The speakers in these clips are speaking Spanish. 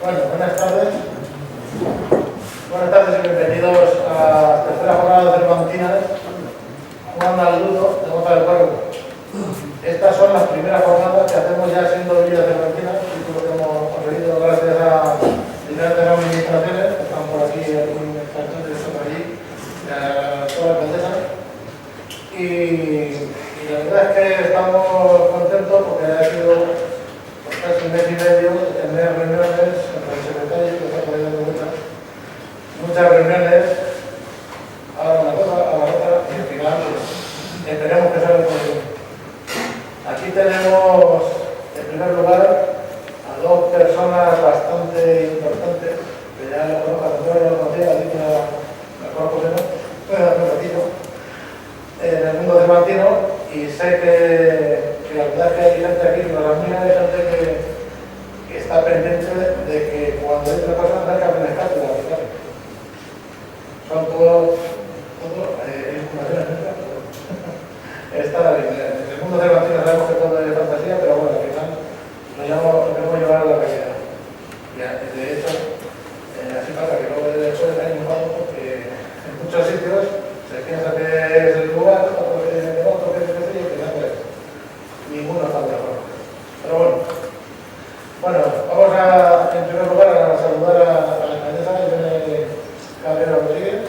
Bueno, buenas tardes. Buenas tardes y bienvenidos a la tercera jornada de Cervantinas, jugando al ludo de Mota del Cuervo. Estas son las primeras jornadas que hacemos ya siendo Villa Cervantinas, título que hemos conseguido gracias a diferentes administraciones que están por aquí, algún extranjero que está por allí, a toda la condesa. Y la verdad es que estamos contentos porque ha sido casi un mes y medio de tener reuniones entre el secretario, que está poniendo muchas reuniones, a una cosa, a la otra, y al final esperemos que salga todo bien. Aquí tenemos, en primer lugar, a dos personas bastante importantes, que ya lo conozco, yo lo conocía, así que la conozco menos, un ratito, en el mundo cervantino, y sé que la verdad es que hay gente aquí, no la mía, hay gente que está pendiente de que cuando hay otra persona tenga que aprender cátedra, ¿verdad? Son todos informaciones nuestras. Está bien. En el mundo cervantino sabemos que todo es fantasía, pero bueno, al final lo queremos llevar a la realidad. Y de hecho, así pasa que luego después de años vamos porque en muchos sitios se piensa que es el lugar, otro que es el otro, que es el que que no es. Ninguno está de acuerdo. Pero bueno, vamos a, en primer lugar, a saludar a la alcaldesa Irene Cabrera Rodríguez,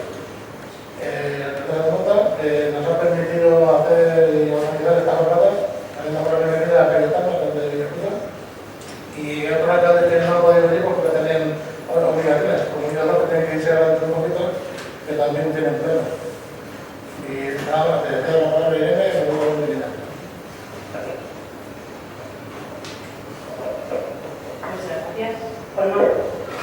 alcaldesa de Mota, que nos ha permitido hacer y organizar estas jornadas. También la por la bienvenida a Cayetano, alcalde de Villacusa, y otros alcaldes que no han podido venir porque tienen obligaciones, comunidades que tienen que irse a un poquito, que también tienen problemas. Y nada, te cedo la palabra, Irene, y luego bienvenida. Muchas gracias. Bueno,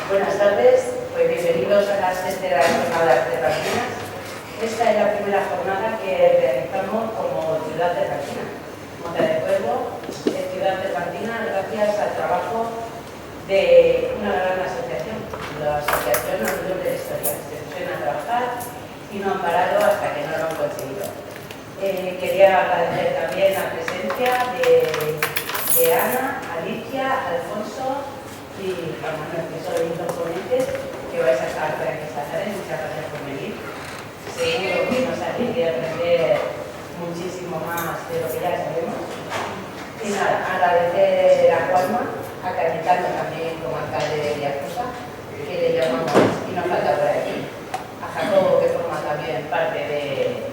buenas tardes, pues bienvenidos a las terceras jornadas cervantinas. Esta es la primera jornada que realizamos como ciudad cervantina. Mota del Cuervo es ciudad cervantina gracias al trabajo de una gran asociación, la Asociación Unión de la Historia. Se pusieron a trabajar y no han parado hasta que no lo han conseguido. Quería agradecer también la presencia de Ana, Alicia, Alfonso y Juan Manuel, que son los dos ponentes que vais a estar por aquí esta tarde. Muchas gracias por venir. Seguro que nos haréis de aprender muchísimo más de lo que ya sabemos. Y nada, agradecer a Juanma, a Cayetano también como alcalde de Villacusa, que le llamamos y nos falta por aquí, a Jacobo, que forma también parte de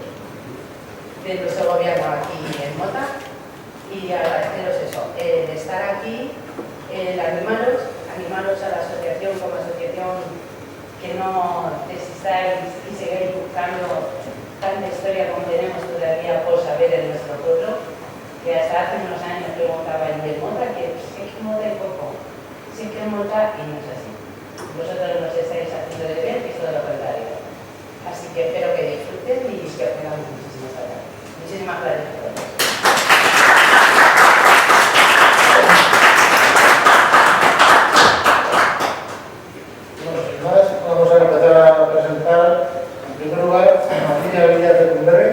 nuestro gobierno aquí en Mota, y agradeceros eso, de estar aquí, animaros a la asociación como asociación, que no desistáis y sigáis buscando tanta historia como tenemos todavía por saber en nuestro pueblo, que hasta hace unos años preguntaba en Mota que si es que Mota hay poco, si es que Mota, y no es así. Vosotros nos estáis haciendo de ver que es todo lo contrario. Así que espero que disfruten y que aprendamos muchísimas gracias. Muchísimas gracias a todos. Vamos a empezar a presentar, en primer lugar, a Lidia Villar de Cumberry,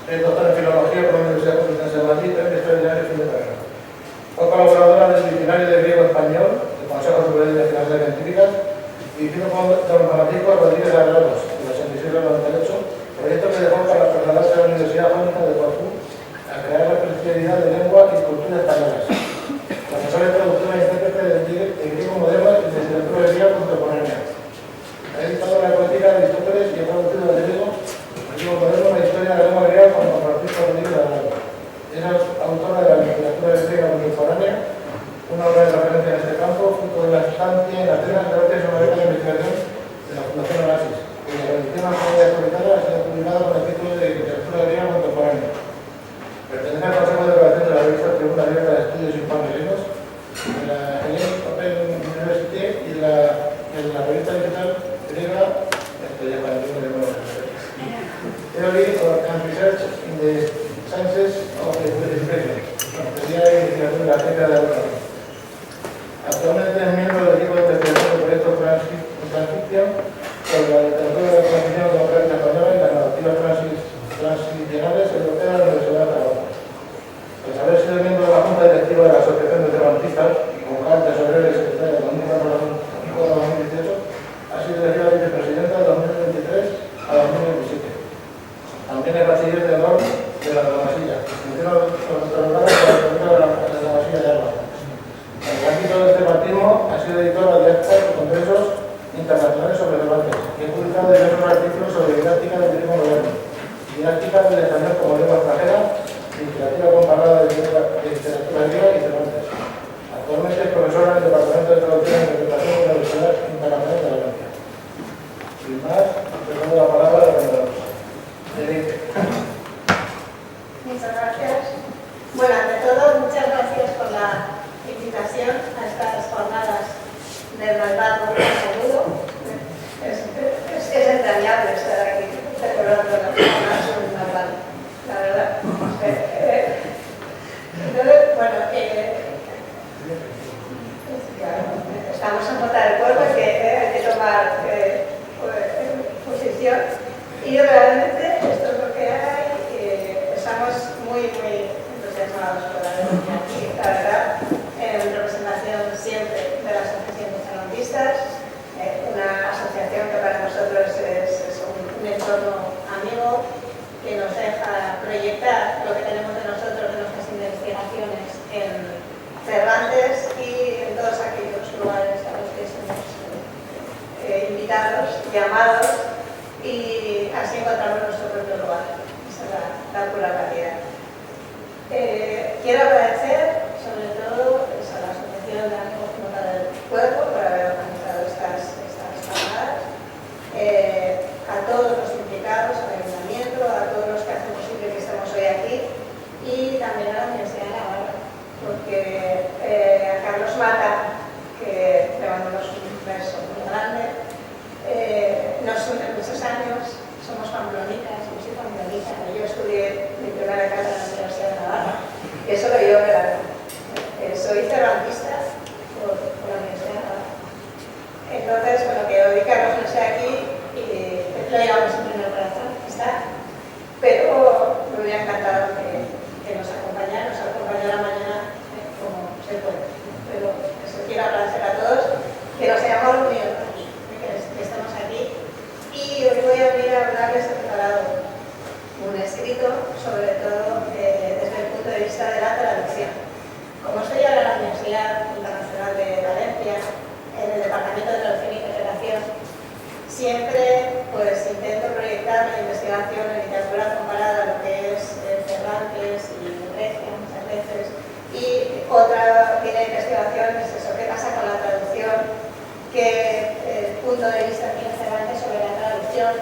es doctora en Filología por la Universidad Complutense de Madrid, en Historia de fin de carrera. Fue colaboradora del Diccionario de Griego Español, del Consejo Superior de Investigaciones Científicas, dirigido por don Francisco Rodríguez Arregos, en el 86-98, proyecto que dejó para trasladarse a la Universidad Jónica de Corfú a crear la especialidad de lengua y cultura españolas. Profesora y traductora e intérprete de griego moderno y de literatura griega contemporánea. Ha editado la poética de Aristóteles y ha traducido el griego moderno la historia de la lengua griega con don Francisco Rodríguez Arregos. Es autora de la literatura griega contemporánea, una obra de referencia en este campo, fruto de la estancia en Atenas gracias a una beca de investigación de la Fundación Oasis, cuya edición actualizada ha sido publicada con el título de Literatura griega contemporánea. Pertenece al Consejo de Redacción de la revista Tribuna Abierta de Estudios Hispano-Helenos, de la Hellenic Open University y de la revista digital griega, esto ya para el de nuevo, Theory and Research in the Sciences of the Education, teoría y literatura de la ciencia de la educación. Actualmente es miembro del equipo de investigación del proyecto Transcription sobre la literatura de la transición democrática española y las narrativas transicionales europeas de la Universidad de Zaragoza. Tras haber sido miembro de la Junta Directiva de la Asociación de Cervantistas y de este bautismo, ha sido editor de actas y congresos internacionales sobre Cervantes y ha publicado diversos artículos sobre didáctica del turismo moderno, didáctica del español como lengua extranjera, literatura comparada de literatura griega y Cervantes. Actualmente es profesora en el Departamento de Traducción e Interpretación de la Universidad Internacional de Valencia. Sin más, te doy la palabra a la Muchas gracias. Bueno, ante todo, muchas gracias por la invitación a estas jornadas del malvado saludo. Es entrañable estar aquí celebrando las jornadas del malvado, la verdad. Entonces, bueno, estamos en contra del pueblo, hay que tomar posición y realmente esto es lo que hay. Estamos muy entusiasmados por haber venido aquí, la verdad, en representación siempre de la Asociación de Cervantistas, una asociación que para nosotros es un entorno amigo que nos deja proyectar lo que tenemos de nosotros, de nuestras investigaciones en Cervantes y en todos aquellos lugares a los que somos invitados, llamados, y así encontramos nuestro propio lugar. Esa es la pura realidad. Quiero agradecer sobre todo a la Asociación de Amigos del Pueblo por haber organizado estas jornadas, a todos los implicados, al Ayuntamiento, a todos los que hacen posible que estemos hoy aquí y también a la Universidad de Navarra, porque a Carlos Mata, que le mandamos un beso muy grande, nos une muchos años, somos pamplonitas, yo soy pamplonita, yo estudié mi primera carrera en la Universidad de Navarra, y eso lo llevo verano. Soy cervantista por la Universidad de Navarra. Entonces, bueno, que hoy Carlos no esté aquí, lo llevamos siempre en el corazón, está, pero me hubiera encantado que nos acompañara mañana como se puede. Pero eso, quiero agradecer a todos que nos hayamos reunido, que estamos aquí. Y hoy voy a venir a hablarles, he preparado un escrito, sobre todo desde el punto de vista de la traducción. Como estoy ahora en la Universidad Internacional de Valencia, en el Departamento de Traducción y Interpretación, siempre pues intento proyectar la investigación en literatura comparada a lo que es Cervantes y Grecia muchas veces. Y otra línea de investigación es eso, qué pasa con la traducción, qué punto de vista tiene Cervantes sobre la traducción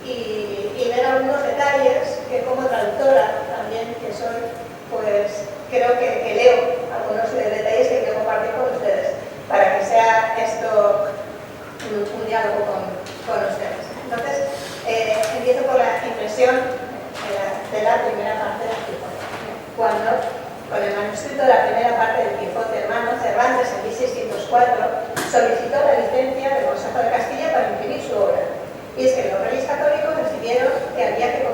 y ver algunos detalles que como traductora también que soy, pues creo que leo algunos detalles que quiero compartir con ustedes para que sea esto un diálogo con ustedes. Entonces, empiezo por la impresión de la primera parte del Quijote. Cuando, con el manuscrito de la primera parte del Quijote hermano, Cervantes en 1604 solicitó la licencia del Consejo de Castilla para imprimir su obra. Y es que los reyes católicos decidieron que había que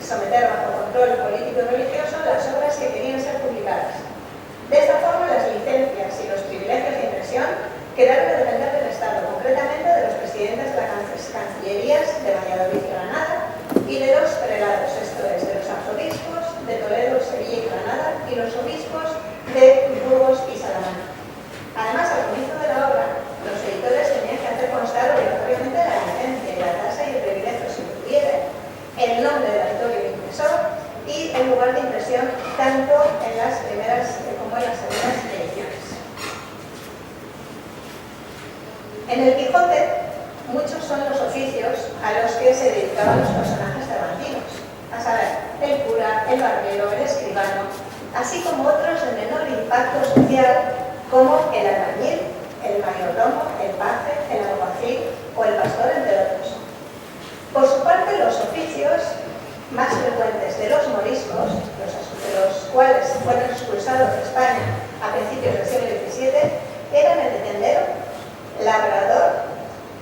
someter bajo control político y religioso las obras que querían ser publicadas. De esta forma, las licencias y los privilegios de impresión quedaron a depender del Estado, concretamente de los presidentes de las cancillerías de Valladolid y Granada y de los prelados, esto es, de los arzobispos de Toledo, Sevilla y Granada y los obispos de Burgos y Salamanca. Además, al comienzo de la obra, los editores tenían que hacer constar obligatoriamente la licencia y la tasa y el privilegio, si lo tuviera, el nombre del autor y del impresor y el lugar de impresión, tanto en las primeras como en las segundas ediciones. En el Quijote, muchos son los oficios a los que se dedicaban los personajes cervantinos, a saber, el cura, el barbero, el escribano, así como otros de menor impacto social como el albañil, el mayordomo, el paje, el alguacil o el pastor, entre otros. Por su parte, los oficios más frecuentes de los moriscos, de los cuales fueron expulsados de España a principios del siglo XVII, eran el de tendero, labrador,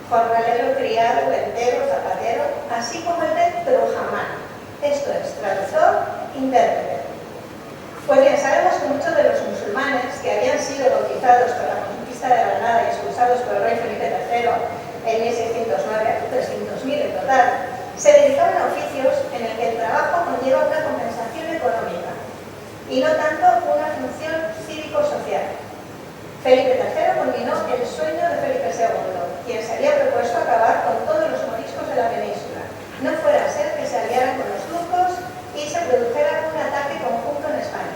jornalero, criado, ventero, zapatero, así como el de trujamán, esto es, traductor, intérprete. Pues bien, sabemos que muchos de los musulmanes que habían sido bautizados por la conquista de Granada y expulsados por el rey Felipe III en 1609, 300.000 en total, se dedicaban a oficios en el que el trabajo conlleva una compensación económica y no tanto una función cívico-social. Felipe III culminó el sueño de Felipe II, quien se había propuesto acabar con todos los moriscos de la península. No fuera a ser que se aliaran con los turcos y se produjera un ataque conjunto en España.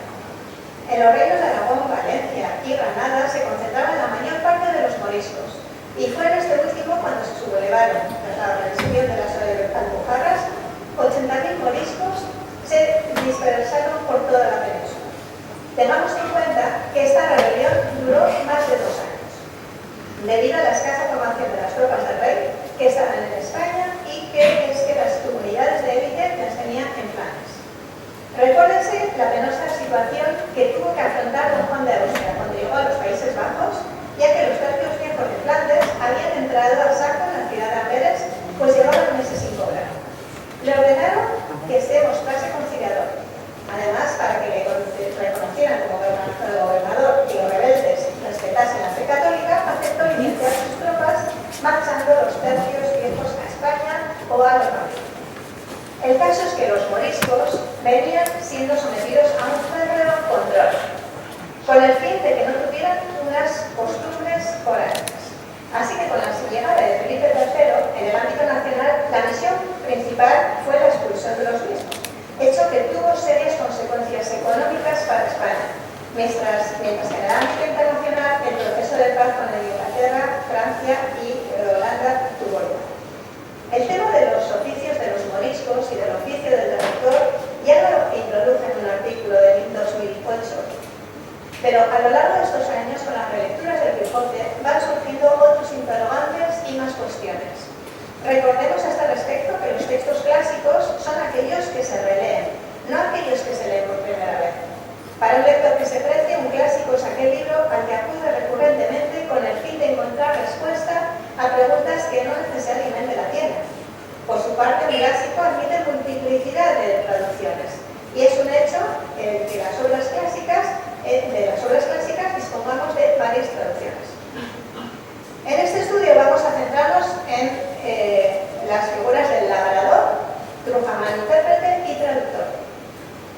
En los reinos de Aragón, Valencia y Granada se concentraba la mayor parte de los moriscos, y fue en este último cuando se sublevaron, tras la rendición de las Alpujarras, 80.000 moriscos se dispersaron por toda la península. Tengamos en cuenta que esta rebelión duró más de 2 años, debido a la escasa formación de las tropas del rey que estaban en España y que las comunidades de élite las tenían en Flandes. Recuérdense la penosa situación que tuvo que afrontar don Juan de Austria cuando llegó a los Países Bajos, ya que los tercios viejos de Flandes habían entrado al saco en la ciudad de Amberes, pues llevaban meses sin cobrar. Le ordenaron que se mostrase conciliador. Además, para que le reconocieran como gobernador y los rebeldes respetasen la fe católica, aceptó iniciar sus tropas marchando los tercios viejos a España o a los norte. El caso es que los moriscos venían siendo sometidos a un férreo control, con el fin de que no tuvieran unas costumbres foráneas. Así que con la llegada de Felipe III en el ámbito nacional, la misión principal fue la expulsión de los mismos, hecho que tuvo serias consecuencias económicas para España, mientras que en el ámbito internacional el proceso de paz con Inglaterra, Francia y Holanda tuvo lugar. El tema de los oficios de los moriscos y del oficio del traductor ya lo introduce en un artículo de 2008, pero a lo largo de estos años, con las relecturas del Quijote, van surgiendo otros interrogantes y más cuestiones. Recordemos a este respecto que los textos clásicos son aquellos que se releen, no aquellos que se leen por primera vez. Para un lector que se precie, un clásico es aquel libro al que acude recurrentemente con el fin de encontrar respuesta a preguntas que no necesariamente la tienen. Por su parte, un clásico admite multiplicidad de traducciones, y es un hecho que de las obras clásicas dispongamos de varias traducciones. En este estudio vamos a centrarnos en las figuras del labrador, trujamán intérprete y traductor.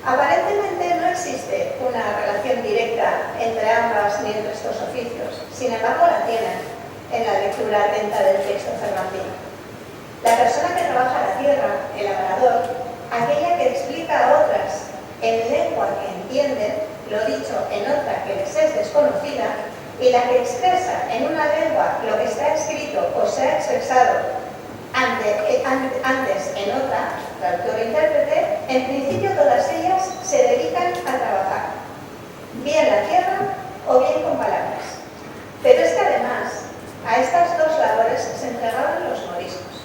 Aparentemente no existe una relación directa entre ambas ni entre estos oficios, sin embargo la tienen en la lectura atenta del texto cervantino. La persona que trabaja la tierra, el labrador, aquella que explica a otras en lengua que entienden, lo dicho en otra que les es desconocida, y la que expresa en una lengua lo que está escrito o se ha expresado antes en otra, traductor e intérprete, en principio todas ellas se dedican a trabajar, bien la tierra o bien con palabras. Pero es que además a estas dos labores se entregaban los moriscos.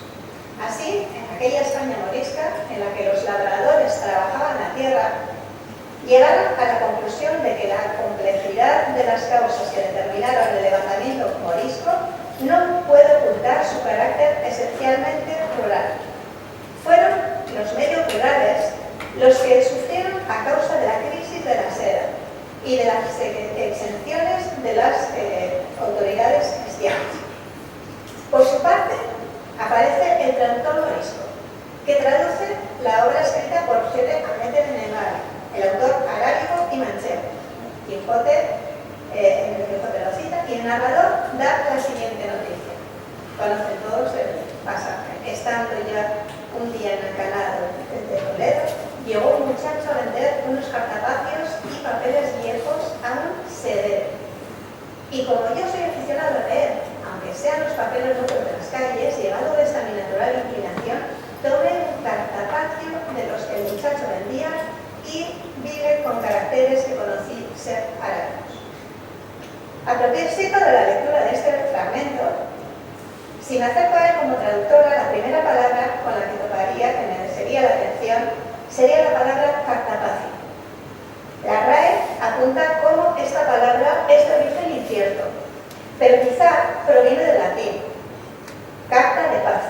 Así, en aquella España morisca, en la que los labradores trabajaban la tierra, llegaron a la conclusión de que la complejidad de las causas que determinaron el levantamiento morisco no puede ocultar su carácter esencialmente rural. Fueron los medios rurales los que sufrieron a causa de la crisis de la seda y de las exenciones de las autoridades cristianas. Por su parte, aparece el traductor morisco, que traduce la obra escrita por Gete Amete Menemari, el autor arábigo y manchego. En el Quijote lo cita, y el narrador da la siguiente noticia. Conocen todos el pasaje. Estando ya un día en el canal de Toledo, llegó un muchacho a vender unos cartapacios y papeles viejos a un sedero. Y como yo soy aficionado a leer, aunque sean los papeles rotos de las calles, llevado de esta mi natural inclinación, tomé un cartapacio de los que el muchacho vendía y vive con caracteres que conocí ser arábigos. A propósito de la lectura de este fragmento, si me acerco a él como traductora, la primera palabra con la que toparía, que me sería la atención, sería la palabra cartapacio. La RAE apunta cómo esta palabra es de origen incierto, pero quizá proviene del latín, carta de paz.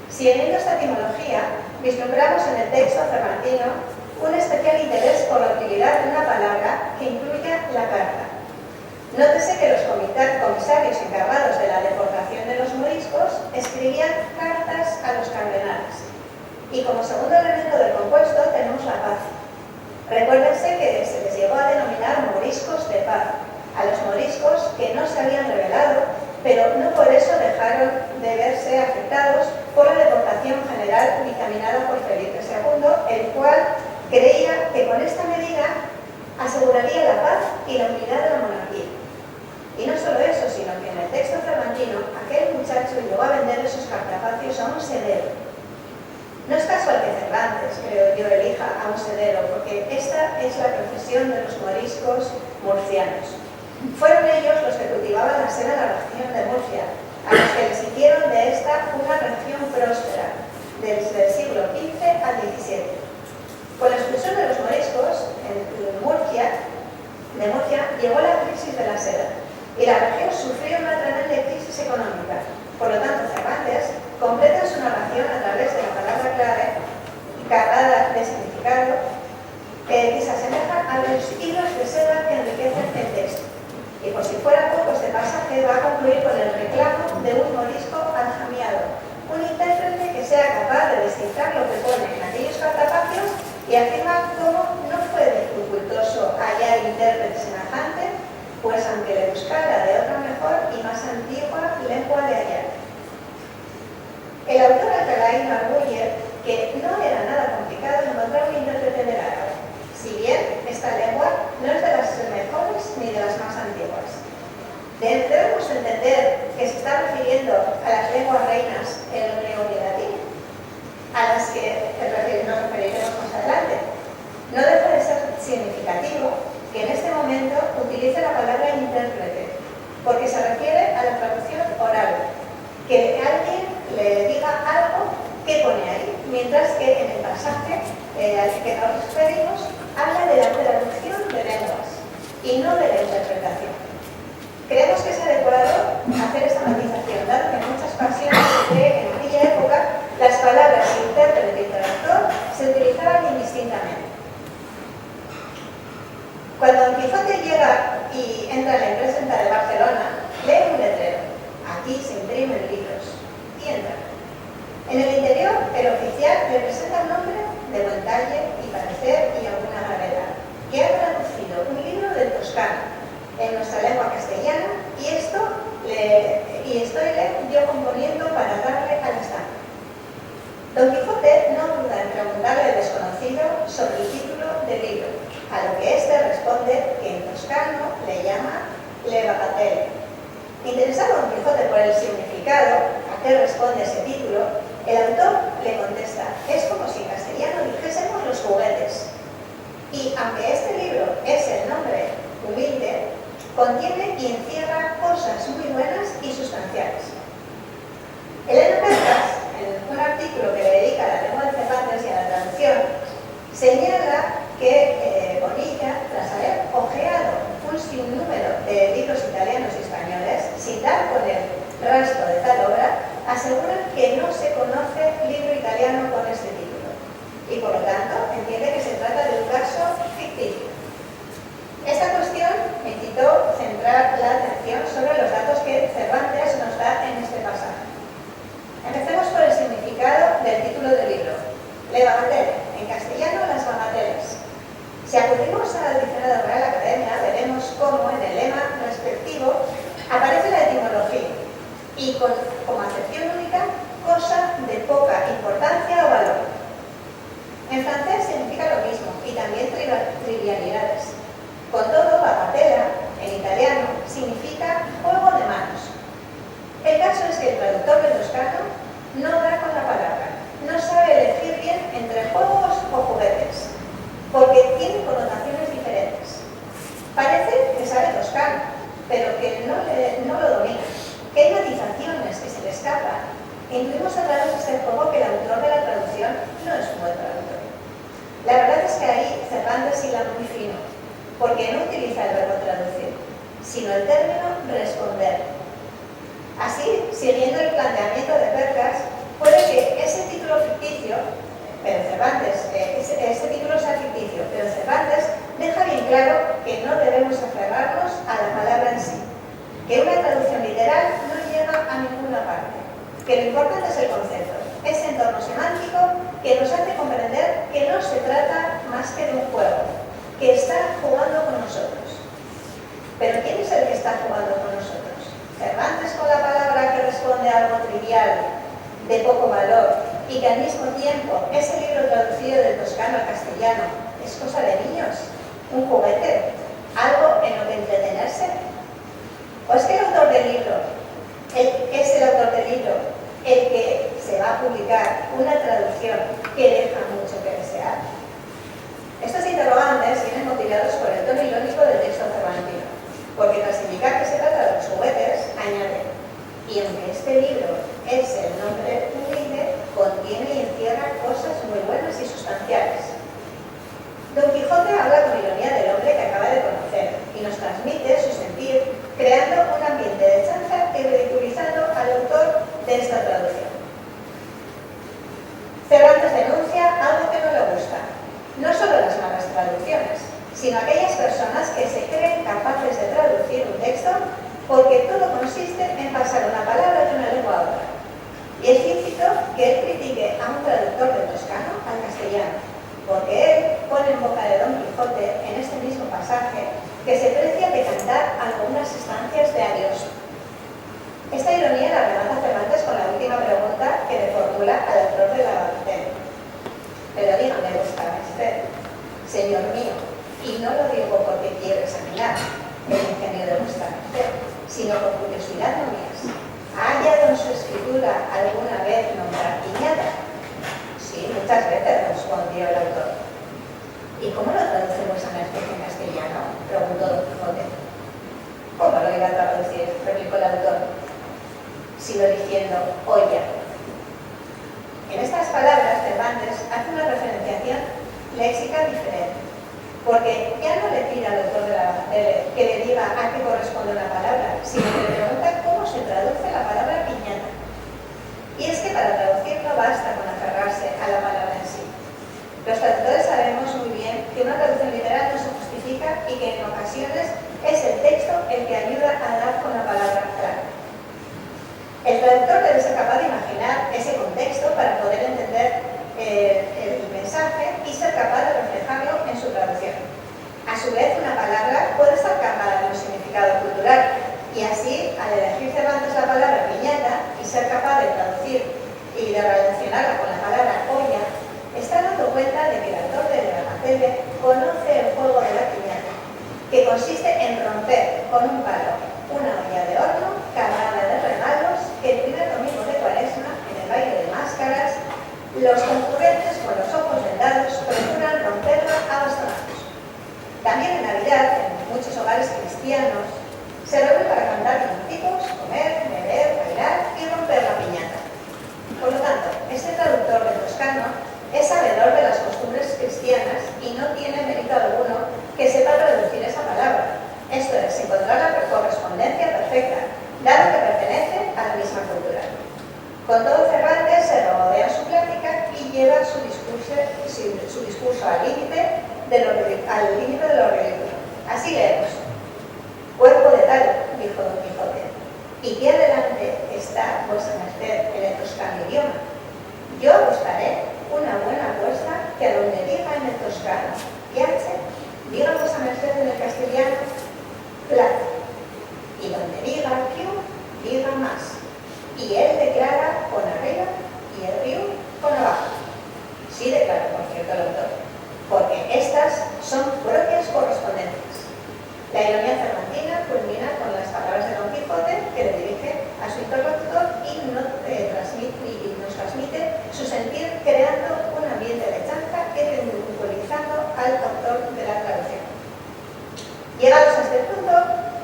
Siguiendo esta etimología, vislumbramos en el texto cervantino un especial interés por la utilidad de una palabra que incluya la carta. Nótese que los comisarios encargados de la deportación de los moriscos escribían cartas a los cardenales. Y como segundo elemento del compuesto tenemos la paz. Recuérdense que se les llegó a denominar moriscos de paz, a los moriscos que no se habían rebelado, pero no por eso dejaron de verse afectados por la deportación general dictaminada por Felipe II, el cual creía que con esta medida aseguraría la paz y la unidad de la monarquía. Y no solo eso, sino que en el texto cervantino, aquel muchacho llegó a vender esos cartapacios a un sedero. No es casual que Cervantes, creo yo, elija a un sedero, porque esta es la profesión de los moriscos murcianos. Fueron ellos los que cultivaban la seda en la región de Murcia, a los que les hicieron de esta una región próspera, desde el siglo XV al XVII. Con la expulsión de los moriscos, de Murcia llegó la crisis de la seda, y la región sufrió una tremenda crisis económica. Por lo tanto, Cervantes completa su narración a través de la palabra clave, cargada de significado, que se asemeja a los hilos de seda que enriquecen el texto. Y por si fuera poco, este pasaje va a concluir con el reclamo de un morisco aljamiado, un intérprete que sea capaz de descifrar lo que pone en aquellos cartapacios y afirma cómo no fue dificultoso hallar intérprete semejante, pues aunque le buscara de otra mejor y más antigua lengua de hallar. El autor alcalaíno arguye que no era nada complicado encontrar un intérprete del árabe, si bien esta lengua no es de las mejores ni de las más antiguas. Debemos entender que se está refiriendo a las lenguas reinas en el griego y el latín, a las que nos referiremos más adelante. No deja de ser significativo que en este momento utilice la palabra intérprete, porque se refiere a la traducción oral, que alguien le diga algo que pone ahí, mientras que en el pasaje al que nos referimos habla de la traducción de lenguas y no de la interpretación. Creemos que es adecuado hacer esta matización, dado que en muchas ocasiones en aquella época las palabras intérprete y traductor se utilizaban indistintamente. Cuando Don Quijote llega y entra en la imprenta de Barcelona, lee un letrero. Aquí se imprimen libros. Y entra. En el interior, el oficial le presenta un hombre de buen talle y parecer y alguna gravedad, que ha traducido un libro del toscano en nuestra lengua castellana y estoy yo componiendo para darle al instante. Don Quijote no duda en preguntarle al desconocido sobre el título del libro, a lo que éste responde que en toscano le llama Le Bagatelle. Interesado Don Quijote por el significado a qué responde ese título, el autor le contesta: es como si en castellano dijésemos los juguetes. Y aunque este libro es el nombre humilde, contiene y encierra cosas muy buenas y sustanciales. Elena Percas, en un artículo que le dedica a la lengua de Cervantes y a la traducción, señala que Bonilla, tras haber ojeado un sinnúmero de libros italianos y españoles, sin dar con el rastro de tal obra, asegura que no se conoce libro italiano con este título y por lo tanto entiende que se trata de un caso ficticio. Esta cuestión me incitó centrar la atención sobre los datos que Cervantes nos da en este pasaje. Empecemos por el significado del título del libro. Le Bagatelle, en castellano las bagatelas. Si acudimos al diccionario de Real Academia, veremos cómo en el lema respectivo aparece la etimología y como acepción única, cosa de poca importancia o valor. En francés significa lo mismo y también trivialidades. Con todo, bagatela, en italiano, significa juego de manos. El caso es que el traductor del toscano no da con la palabra, no sabe elegir bien entre juegos o juguetes, porque tienen connotaciones diferentes. Parece que sabe toscano, pero que no lo domina, que hay matizaciones que se le escapan. Intuimos a través de este juego que el autor de la traducción no es un buen traductor. La verdad es que ahí Cervantes hila muy fino, porque no utiliza el verbo traducir, sino el término responder. Así, siguiendo el planteamiento de Percas, puede que ese título ficticio, pero Cervantes, ese título sea ficticio, pero Cervantes deja bien claro que no debemos aferrarnos a la palabra en sí, que una traducción literal no llega a ninguna parte, que lo importante es el concepto, ese entorno semántico que nos hace comprender que no se trata más que de un juego, que está jugando con nosotros. Pero ¿quién es el que está jugando con nosotros? ¿Cervantes con la palabra que responde a algo trivial, de poco valor, y que al mismo tiempo ese libro traducido del toscano al castellano es cosa de niños, un juguete, algo en lo que entretenerse? ¿O es que el autor del libro, es el autor del libro el que se va a publicar una traducción que deja mucho que desear? Estos interrogantes vienen motivados por el tono irónico del texto cervantino, porque tras indicar que se trata de los juguetes, añade: y aunque este libro es el nombre humilde, contiene y encierra cosas muy buenas y sustanciales. Don Quijote habla con ironía del hombre que acaba de conocer y nos transmite su sentir, creando un ambiente de chanza y ridiculizando al autor de esta traducción. Cervantes denuncia algo que no le gusta: no solo las malas traducciones, sino aquellas personas que se creen capaces de traducir un texto porque todo consiste en pasar una palabra de una lengua a otra. Y es lícito que él critique a un traductor del toscano al castellano, porque él pone en boca de Don Quijote, en este mismo pasaje, que se precia de cantar algunas estancias de Ariosto. Esta ironía la remata Cervantes con la última pregunta que le formula al autor de la Evangelio. Pero dígame vuestra merced, señor mío, y no lo digo porque quiero examinar el ingenio de vuestra merced, sino por curiosidad no mías, ¿ha hallado en su escritura alguna vez nombrar piñata? Sí, muchas veces, respondió el autor. ¿Y cómo lo traduce vuestra merced en castellano?, preguntó Don Quijote. ¿Cómo lo iba a traducir?, replicó el autor, sino diciendo olla. En estas palabras, Cervantes hace una referenciación léxica diferente, porque ya no le pide al autor de la Evangelio que le diga a qué corresponde una palabra, sino que le pregunta cómo se traduce la palabra piñata. Y es que para traducir no basta con aferrarse a la palabra en sí. Los traductores sabemos muy bien que una traducción literal no se justifica y que en ocasiones es el texto el que ayuda a dar con la palabra clave. El traductor debe ser capaz de imaginar ese contexto para poder entender el mensaje y ser capaz de reflejarlo en su traducción. A su vez, una palabra puede estar cargada de un significado cultural y así, al elegir Cervantes la palabra piñata y ser capaz de traducir y de relacionarla con la palabra olla, está dando cuenta de que el autor de la Evangelio conoce el juego de la piñata, que consiste en romper con un palo una olla de horno cargada de regalos que el primer domingo de Cuaresma, en el baile de máscaras, los concurrentes con los ojos vendados procuran romperla a bastonazos. También en Navidad, en muchos hogares cristianos, se reúnen para cantar villancicos, comer, beber, bailar y romper la piñata. Por lo tanto, este traductor del toscano es sabedor de las costumbres cristianas y no tiene mérito alguno que sepa traducir esa palabra. Esto es, encontrar la correspondencia perfecta, dado que pertenece a la misma cultura. Con todo, Cervantes se regodea su plática y lleva su discurso al límite de lo ridículo. Así leemos: cuerpo de tal, dijo Don Quijote, y que adelante está vuestra merced en el toscano idioma. Yo apostaré una buena apuesta que a donde diga en el toscano yache, diga vuestra merced en el castellano plata, y donde diga quiu, diga más. Y él declara con arriba y el río con abajo. Sí declara, por cierto, el autor, porque estas son propias correspondencias. La ironía cervantina culmina con las palabras de Don Quijote, que le dirige a su interlocutor y nos transmite su sentir, creando un ambiente de chanza y ridiculizando al autor de la traducción. Llegados a este punto,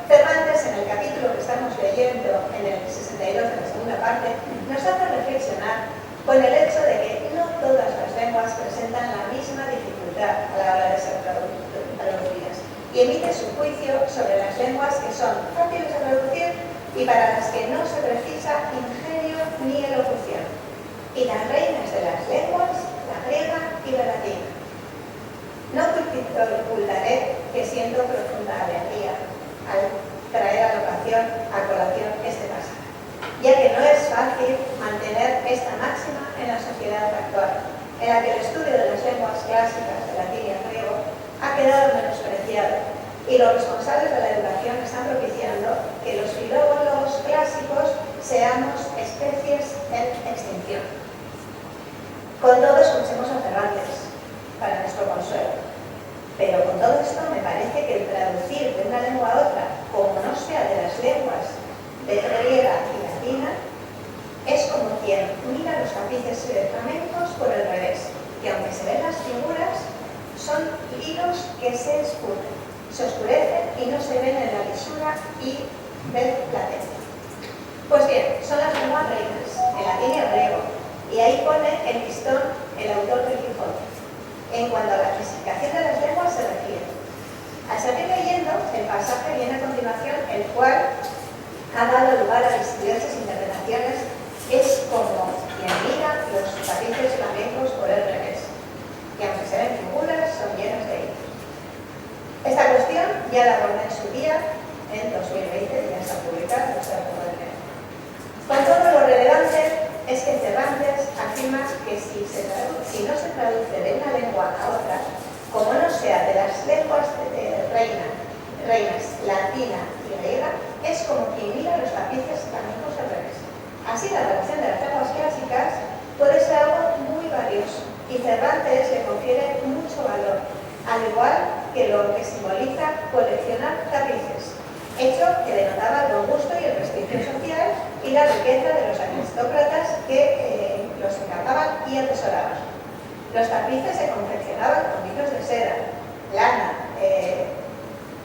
Cervantes, en el capítulo que estamos leyendo, en el 62 de la segunda parte, nos hace reflexionar con el hecho de que no todas las lenguas presentan la misma dificultad a la hora de ser traducidas, y emite su juicio sobre las lenguas que son fáciles de traducir y para las que no se precisa ingenio ni elocución. Y las reinas de las lenguas, la griega y la latina. No ocultaré que siento profunda alegría al traer a colación este pasaje, ya que no es fácil mantener esta máxima en la sociedad actual, en la que el estudio de las lenguas clásicas de latín y griego ha quedado menospreciado y los responsables de la educación están propiciando que los filólogos clásicos seamos especies en extinción. Con todo escuchemos a Cervantes, para nuestro consuelo. Pero con todo esto me parece que el traducir de una lengua a otra, como no sea de las lenguas de griega y latina, es como quien mira los tapices flamencos por el revés, que aunque se ven las figuras, son hilos que se oscurecen y no se ven en la lisura y del latente. Pues bien, son las lenguas reinas, el latín y el griego, y ahí pone el listón el autor del Quijote, en cuanto a la clasificación de las lenguas se refiere. Al seguir leyendo, el pasaje viene a continuación, el cual ha dado lugar a diversas interpretaciones. Es como quien mira los tapices flamencos por el revés, que aunque se ven figuras, son llenas de hilos. Esta cuestión ya la abordé en su día, en 2020, ya está publicada, o sea, como el tema. Con todo, lo relevante es que Cervantes afirma que si no se traduce de una lengua a otra, como no sea de las lenguas reinas, latina y griega, es como quien mira los tapices flamencos al revés. Así, la relación de las lenguas clásicas puede ser algo muy valioso y Cervantes le confiere mucho valor, al igual que lo que simboliza coleccionar tapices, hecho que denotaba el buen gusto y el prestigio social y la riqueza de los aristócratas que los encargaban y atesoraban. Los tapices se confeccionaban con hilos de seda, lana,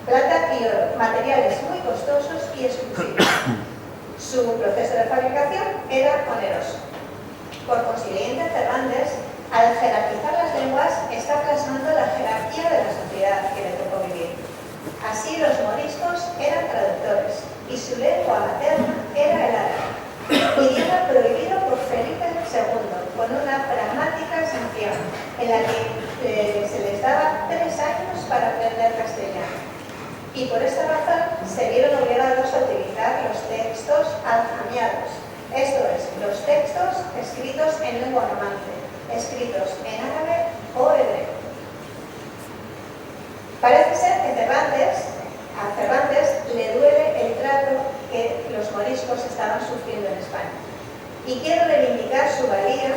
plata y oro, materiales muy costosos y exclusivos. Su proceso de fabricación era oneroso. Por consiguiente, Cervantes, al jerarquizar las lenguas, está plasmando la jerarquía de la sociedad que le tocó vivir. Así, los moriscos eran traductores y su lengua materna era el árabe, idioma prohibido por Felipe II, con una pragmática sanción en la que se les daba 3 años para aprender castellano. Y por esta razón se vieron obligados a utilizar los textos aljamiados, esto es, los textos escritos en lengua romance, escritos en árabe o hebreo. Parece ser que a Cervantes le duele el trato que los moriscos estaban sufriendo en España y quiere reivindicar su valía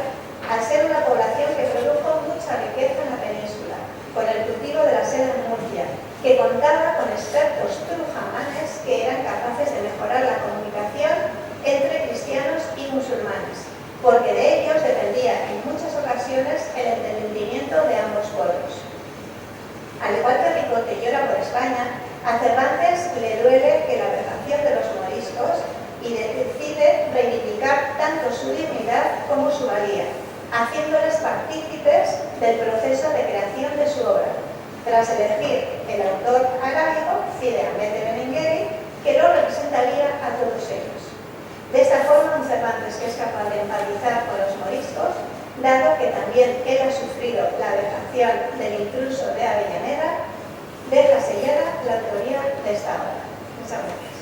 al ser una población que produjo mucha riqueza en la península, con el cultivo de la seda en Murcia, que contaba con expertos trujamanes que eran capaces de mejorar la comunicación entre cristianos y musulmanes, porque de ellos dependía en muchas ocasiones el entendimiento de ambos pueblos. Al igual que Ricote llora por España, a Cervantes le duele que la vejación de los moriscos y decide reivindicar tanto su dignidad como su valía, haciéndoles partícipes del proceso de creación de su obra, tras elegir el autor arábigo, Cide Hamlet de Benengeli, que lo representaría a todos ellos. De esta forma, un Cervantes que es capaz de empatizar con los moriscos, dado que también él ha sufrido la vejación del intruso de Avellaneda, deja sellada la autoría de esta obra. Muchas gracias.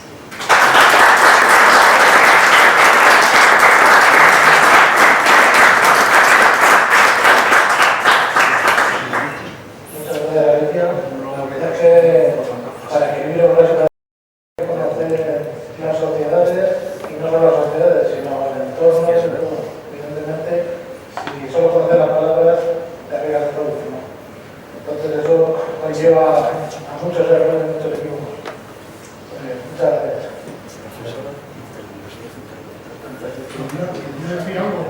Muchas gracias, Alicia. La verdad es que para escribir obras hay que conocer las sociedades, y no solo las sociedades, sino el entorno y todo. Evidentemente, si solo conoces las palabras, te arriesgas a todo. Entonces eso nos lleva a muchos errores, muchos equívocos. Muchas gracias. ¿Quieres decir algo?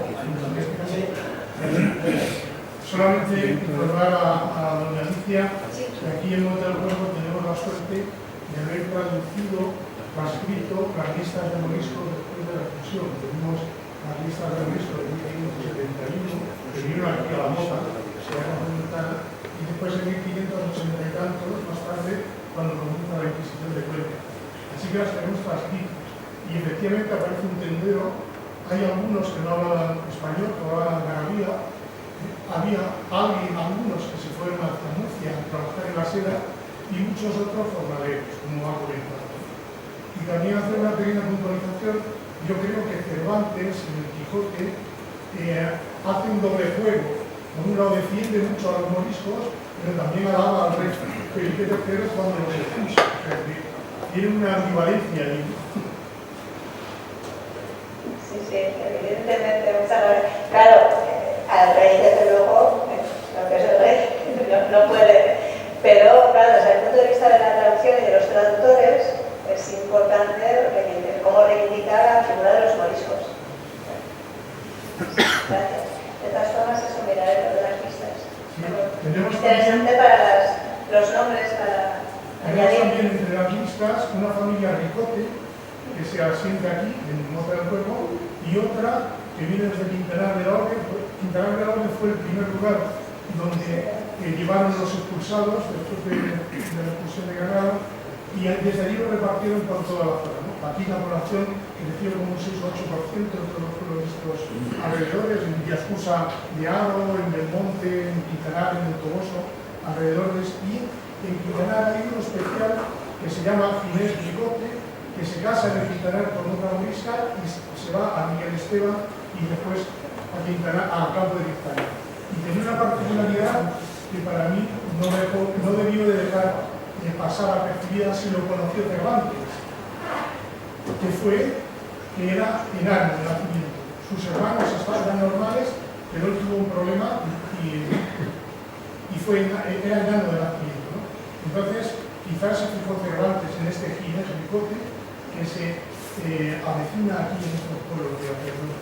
Solamente informar a doña Alicia que aquí en Monte del Cuervo tenemos la suerte de haber traducido, transcrito las listas de moriscos después de la fusión. Tenemos las listas de moriscos de 1571 que vinieron aquí a la Mota, y después en 1580 y tantos, más tarde, cuando comienza la Inquisición de Cuenca. Así que las tenemos transcritas. Y efectivamente aparece un tendero. Hay algunos que no hablan español, que hablan garabía. Había algunos que se fueron a Murcia a trabajar en la seda y muchos otros jornaleros, como va comentando. Y también hacer una pequeña puntualización. Yo creo que Cervantes, en el Quijote, hace un doble juego. por un lado defiende mucho a los moriscos, pero también alaba al rey Felipe III cuando los expuso. O sea, que tiene una ambivalencia ahí. Sí, sí, evidentemente, muchas gracias. Claro, al rey, desde luego, lo que es el rey, no puede. Pero, claro, desde el punto de vista de la traducción y de los traductores, es importante cómo reivindicar la figura de los moriscos. Gracias. De todas formas, eso miraré lo de las listas. Sí, tenemos Interesante para los nombres, para tenemos añadir. también entre las listas una familia Ricote, que se asienta aquí, en Mota del Pueblo, y otra que viene desde Quintanar de la Orden. Quintanar de la Orden fue el primer lugar donde llevaron los expulsados después de la expulsión de Granada, y desde allí lo repartieron por toda la zona, ¿no? Aquí la población creció como un 6 o 8% en todos los pueblos de estos alrededores, en Villascusa de Aro, en Belmonte, en Quintanar, en el Toboso, alrededor de y en Quintanar hay uno especial que se llama Ginés Ricote, que se casa en el Quintanar con otra morisca y se va a Miguel Esteban y después a Quintanar, al campo de Quintanar. Y tenía una particularidad que para mí no debió de dejar de pasar apercibida si lo conoció Cervantes, que fue que era enano de nacimiento. Sus hermanos estaban normales, pero él tuvo un problema y era enano de nacimiento, ¿no? Entonces, quizás se fijó Cervantes en este Ginés Ricote que se avecina aquí en estos pueblos de alrededor.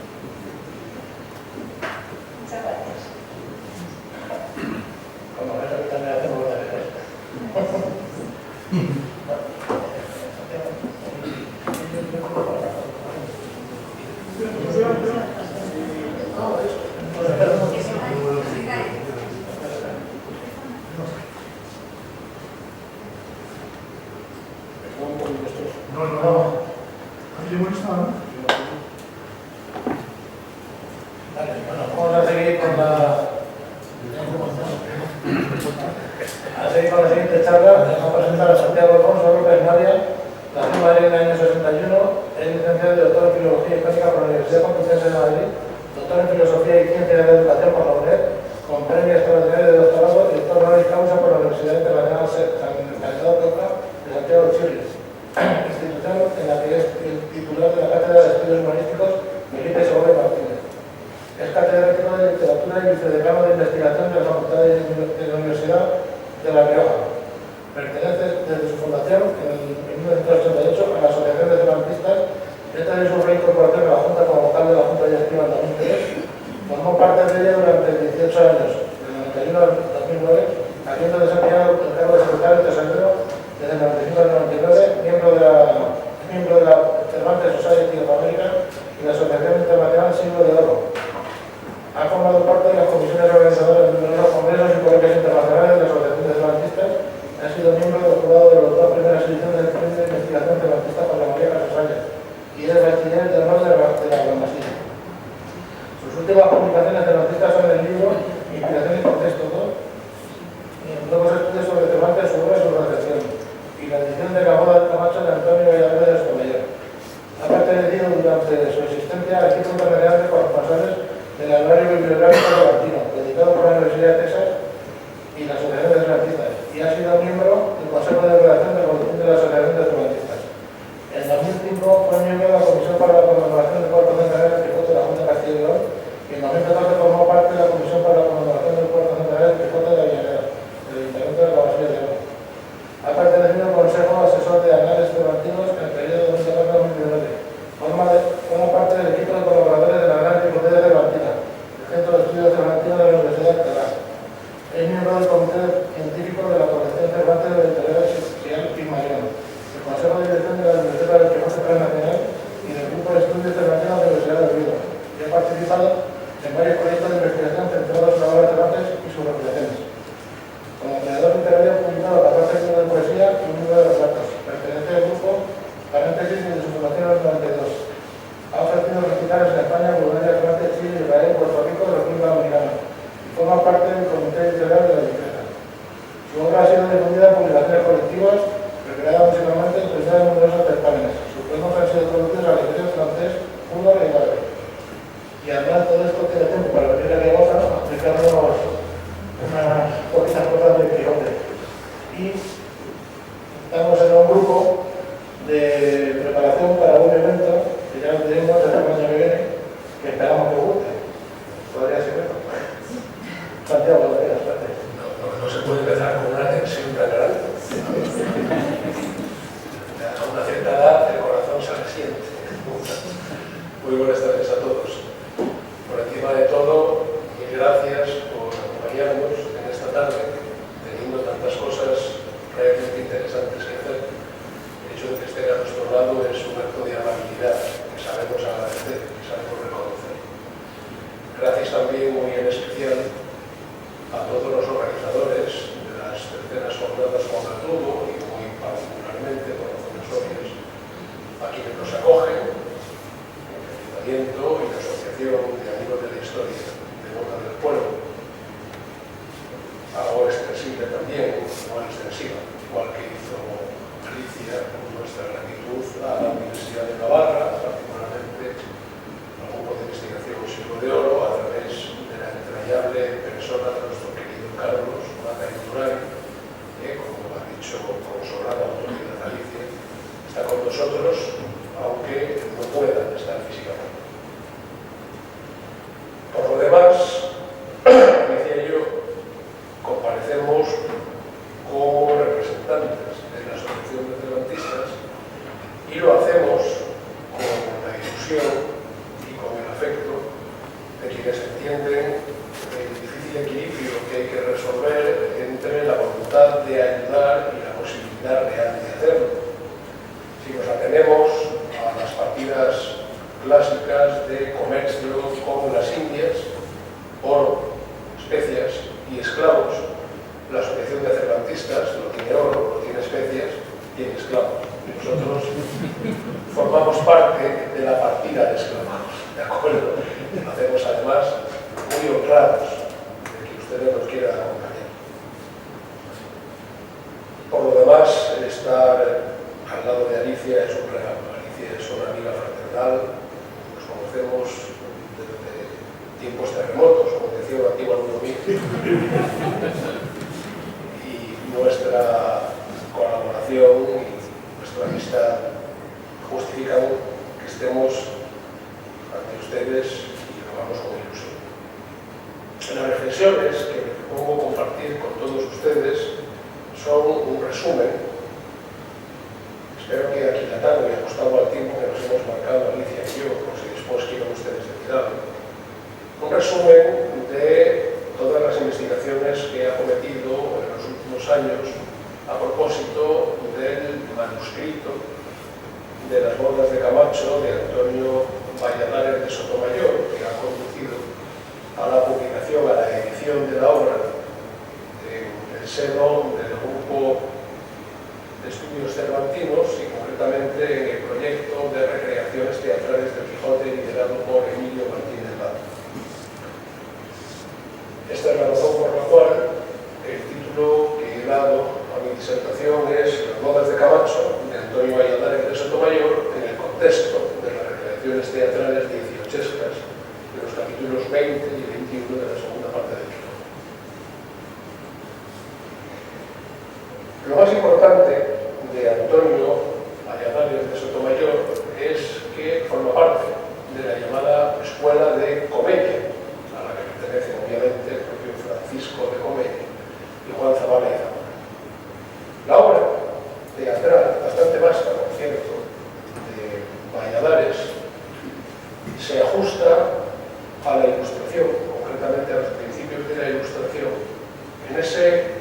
Muchas gracias. Como ves, aquí también hacemos de respuesta. No. Ahí hemos estado, ¿no? Vale, bueno, vamos a seguir con la siguiente charla. Vamos a presentar a Santiago Alfonso López María, nació en Madrid en el año 61, es licenciado y doctor en Filología Hispánica por la Universidad Complutense de Madrid, doctor en Filosofía y Ciencia de la Educación por la UNED, con premio extraordinario de doctorado y doctor honoris causa por la Universidad Internacional San Cayetano de Santiago de Chile, institución en la que es el titular de la Cátedra de Estudios Humanísticos Felipe Segovia Martínez. Es catedrático de Literatura y vicedecano de Investigación de la Facultad de la Universidad de La Rioja. Pertenece desde su fundación en 1988 a la Asociación de Cervantistas. Esta es su reincorporación a la Junta como vocal de la Junta Directiva en 2003. Formó parte de ella durante 18 años, del 91 al 2009, habiendo desempeñado el cargo de secretario tesorero desde el 95 al 99, miembro de la Cervantes Society of America y la Asociación Internacional Siglo de Oro. Ha formado parte de las comisiones organizadoras de numerosos congresos y coloquios internacionales de la Asociación de Cervantistas. Ha sido miembro del jurado de las dos primeras ediciones del Premio de Investigación Cervantista por la María Casasalla y es bachiller de honor de la Blancasilla. Sus últimas publicaciones cervantistas son el libro Inspiración y Contexto 2 y nuevos estudios sobre Cervantes, su obra y su recepción, y la edición de La Boda del Camacho de Antonio Valladolid de Escobeller. Ha pertenecido durante su existencia al equipo internacional de corresponsales del Anuario Bibliográfico Cervantino, dedicado por la Universidad de Texas y la Asociación de Cervantistas, y ha sido miembro del Consejo de Redacción de la Comisión de la Asociación de Cervantistas. En 2005 fue miembro de la Comisión para la Conmemoración del Puerto Centenario del Quijote de la Junta de Castilla y León, y en 2014 formó parte de la Comisión para la Conmemoración del Puerto Centenario del Quijote de Avellaneda, del Ayuntamiento de la Cabasilla de León. Ha pertenecido al Consejo Asesor de Anales Cervantinos en el periodo 2014-2019. Forma parte del equipo de colaboradores de la Gran Enciclopedia Cervantina, el Centro de Estudios Cervantinos de la Universidad de Alcalá. Es miembro del Comité Científico de la Colección Cervantes del Interior de Muy buenas tardes a todos. Por encima de todo, mil gracias por acompañarnos en esta tarde, teniendo tantas cosas realmente interesantes que hacer. El hecho de que estén a nuestro lado es un acto de amabilidad que sabemos agradecer, que sabemos reconocer. Gracias también muy en especial a todos los organizadores de las terceras jornadas Juan Arturo y muy particularmente, por razones obvias, a quienes nos acogen, y la Asociación de Amigos de la Historia de Boda del Pueblo. Hago extensible también, igual extensiva, igual que hizo Alicia, nuestra gratitud a la Universidad de Navarra, particularmente al Grupo de Investigación Siglo de Oro, a través de la entrañable persona de nuestro querido Carlos Mata y Durán, que, como ha dicho con sobrada autoridad Alicia, está con nosotros, aunque no pueda estar físicamente. Por lo demás, decía yo, comparecemos como representantes de la Asociación de Cervantistas y lo hacemos con la ilusión y con el afecto de quienes entienden el difícil equilibrio que hay que resolver entre la voluntad de ayudar y la posibilidad real de hacerlo. Si nos atenemos a las partidas clásicas de comercio con las Indias, oro, especias y esclavos, la Asociación de Cervantistas no tiene oro, no tiene especias, tiene esclavos. Y nosotros formamos parte de la partida de esclavos, ¿de acuerdo? Hacemos además muy honrados de que ustedes nos quieran acompañar. Por lo demás, estar al lado de Alicia es un regalo. Alicia es una amiga fraternal. Nos conocemos desde tiempos terremotos, como decía un antiguo amigo mío. Y nuestra colaboración y nuestra amistad justifican que estemos ante ustedes y lo hagamos con ilusión. Las reflexiones que me propongo compartir con todos ustedes son un resumen. Espero que aquilatado y ajustado al tiempo que nos hemos marcado Alicia y yo, por si después quieren ustedes decir algo. Un resumen de todas las investigaciones que he acometido en los últimos años a propósito del manuscrito de las bodas de Camacho de Antonio Valladares de Sotomayor, que ha conducido a la publicación, a la edición de la obra en el seno del Grupo de Estudios Cervantinos y concretamente en el proyecto de recreaciones teatrales del Quijote liderado por Emilio Martínez Lazo. Esta es la razón por la cual el título que he dado a mi disertación es Las bodas de Camacho de Antonio Valladares de Sotomayor en el contexto de las recreaciones teatrales dieciochescas de los capítulos 20 y 21 de la segunda parte del Quijote. Lo más importante de Antonio Valladares de Sotomayor es que forma parte de la llamada Escuela de Comedia, a la que pertenecen obviamente el propio Francisco de Comedia y Juan Zavala y Zamora. La obra teatral, bastante vasta por cierto, de Valladares se ajusta a la ilustración, concretamente a los principios de la ilustración, en ese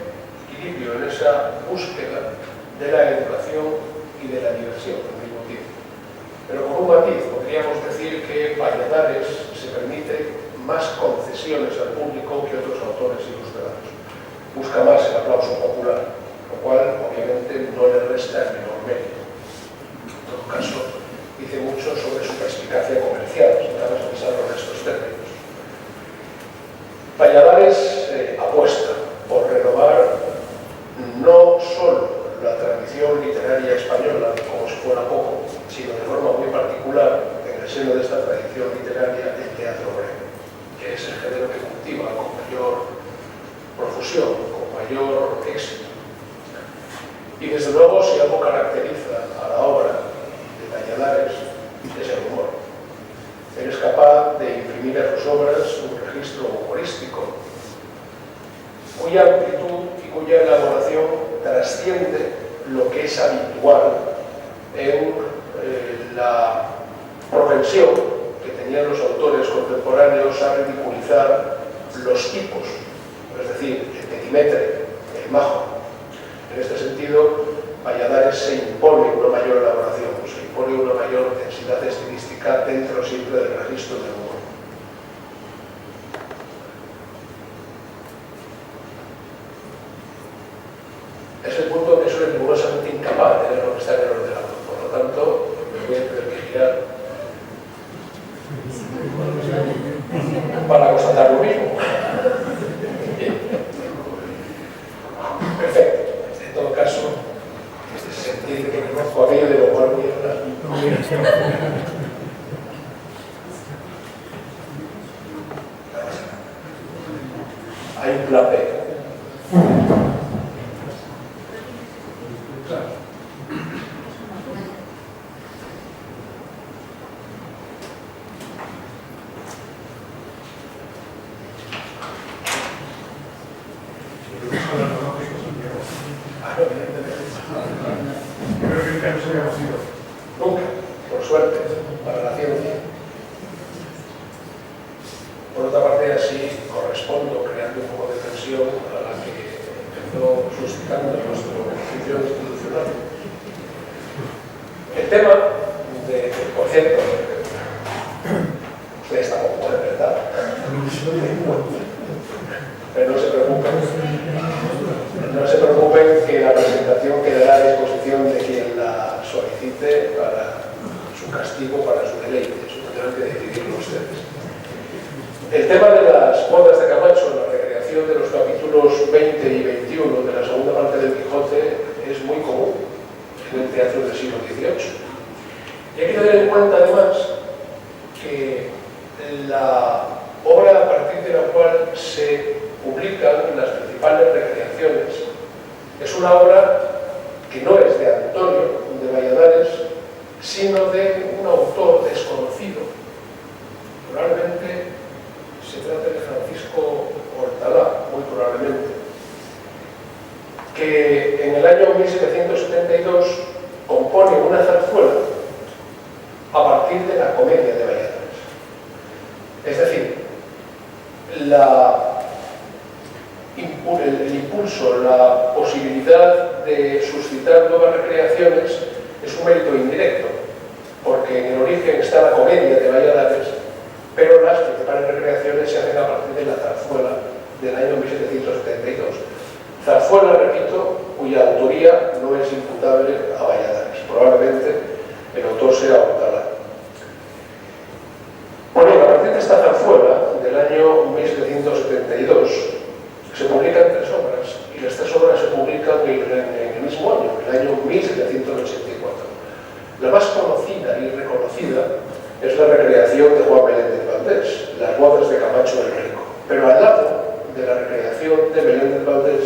equilibrio, en esa búsqueda de la educación y de la diversión al mismo tiempo. Pero con un matiz, podríamos decir que Valladares se permite más concesiones al público que otros autores ilustrados. Busca más el aplauso popular, lo cual obviamente no le resta el menor mérito. En todo caso, dice mucho sobre su perspicacia comercial, si vamos a pensarlo en estos términos. Valladares apuesta por renovar no solo la tradición literaria española, como si fuera poco, sino de forma muy particular, en el seno de esta tradición literaria, el teatro breve, que es el género que cultiva con mayor profusión, con mayor éxito. Y desde luego, si algo caracteriza a la obra de Valladares, es el humor. Él es capaz de imprimir a sus obras un registro humorístico, cuya amplitud y cuya elaboración trasciende lo que es habitual en la propensión que tenían los autores contemporáneos a ridiculizar los tipos, es decir, el petimetre, el majo. En este sentido, Valladares se impone una mayor elaboración, se impone una mayor densidad estilística dentro siempre del registro del humor. Es el punto en que soy rigurosamente incapaz de ver lo que está en el ordenador, por lo tanto, me voy a tener que girar para constatar lo mismo. Perfecto. En todo caso, se entiende que conozco aquello de lo cual voy a hablar. Hay un plan B. Nunca, por suerte, para la ciencia. Por otra parte, así correspondo creando un poco de tensión a la que empezó suscitando nuestro ejercicio institucional. El tema de, por cierto, ustedes tampoco pueden, ¿verdad? Pero no se preocupen que la presentación quedará a disposición de quien la solicite para su castigo, para su deleite. Eso tendrán que decidirlo ustedes. El tema de las bodas de Camacho, la recreación de los capítulos 20 y 21 de la segunda parte del Quijote, es muy común en el teatro del siglo XVIII. Y hay que tener en cuenta, además, que la obra a partir de la cual se publican las principales recreaciones es una obra que no es de Antonio de Valladares, sino de un autor desconocido. Probablemente se trata de Francisco Hortalá, muy probablemente, que en el año 1772 compone una zarzuela a partir de la comedia de Valladares. Es decir, el impulso, la posibilidad de suscitar nuevas recreaciones es un mérito indirecto, porque en el origen está la comedia de Valladares, pero las principales recreaciones se hacen a partir de la zarzuela del año 1772. Zarzuela, repito, cuya autoría no es imputable a Valladares. Probablemente el autor sea Hortalá. Bueno, a partir de esta zarzuela del año 1772 se publican tres obras, y las tres obras se publican en el mismo año, el año 1784. La más conocida y reconocida es la recreación de Juan Meléndez Valdés, Las bodas de Camacho el Rico. Pero al lado de la recreación de Meléndez Valdés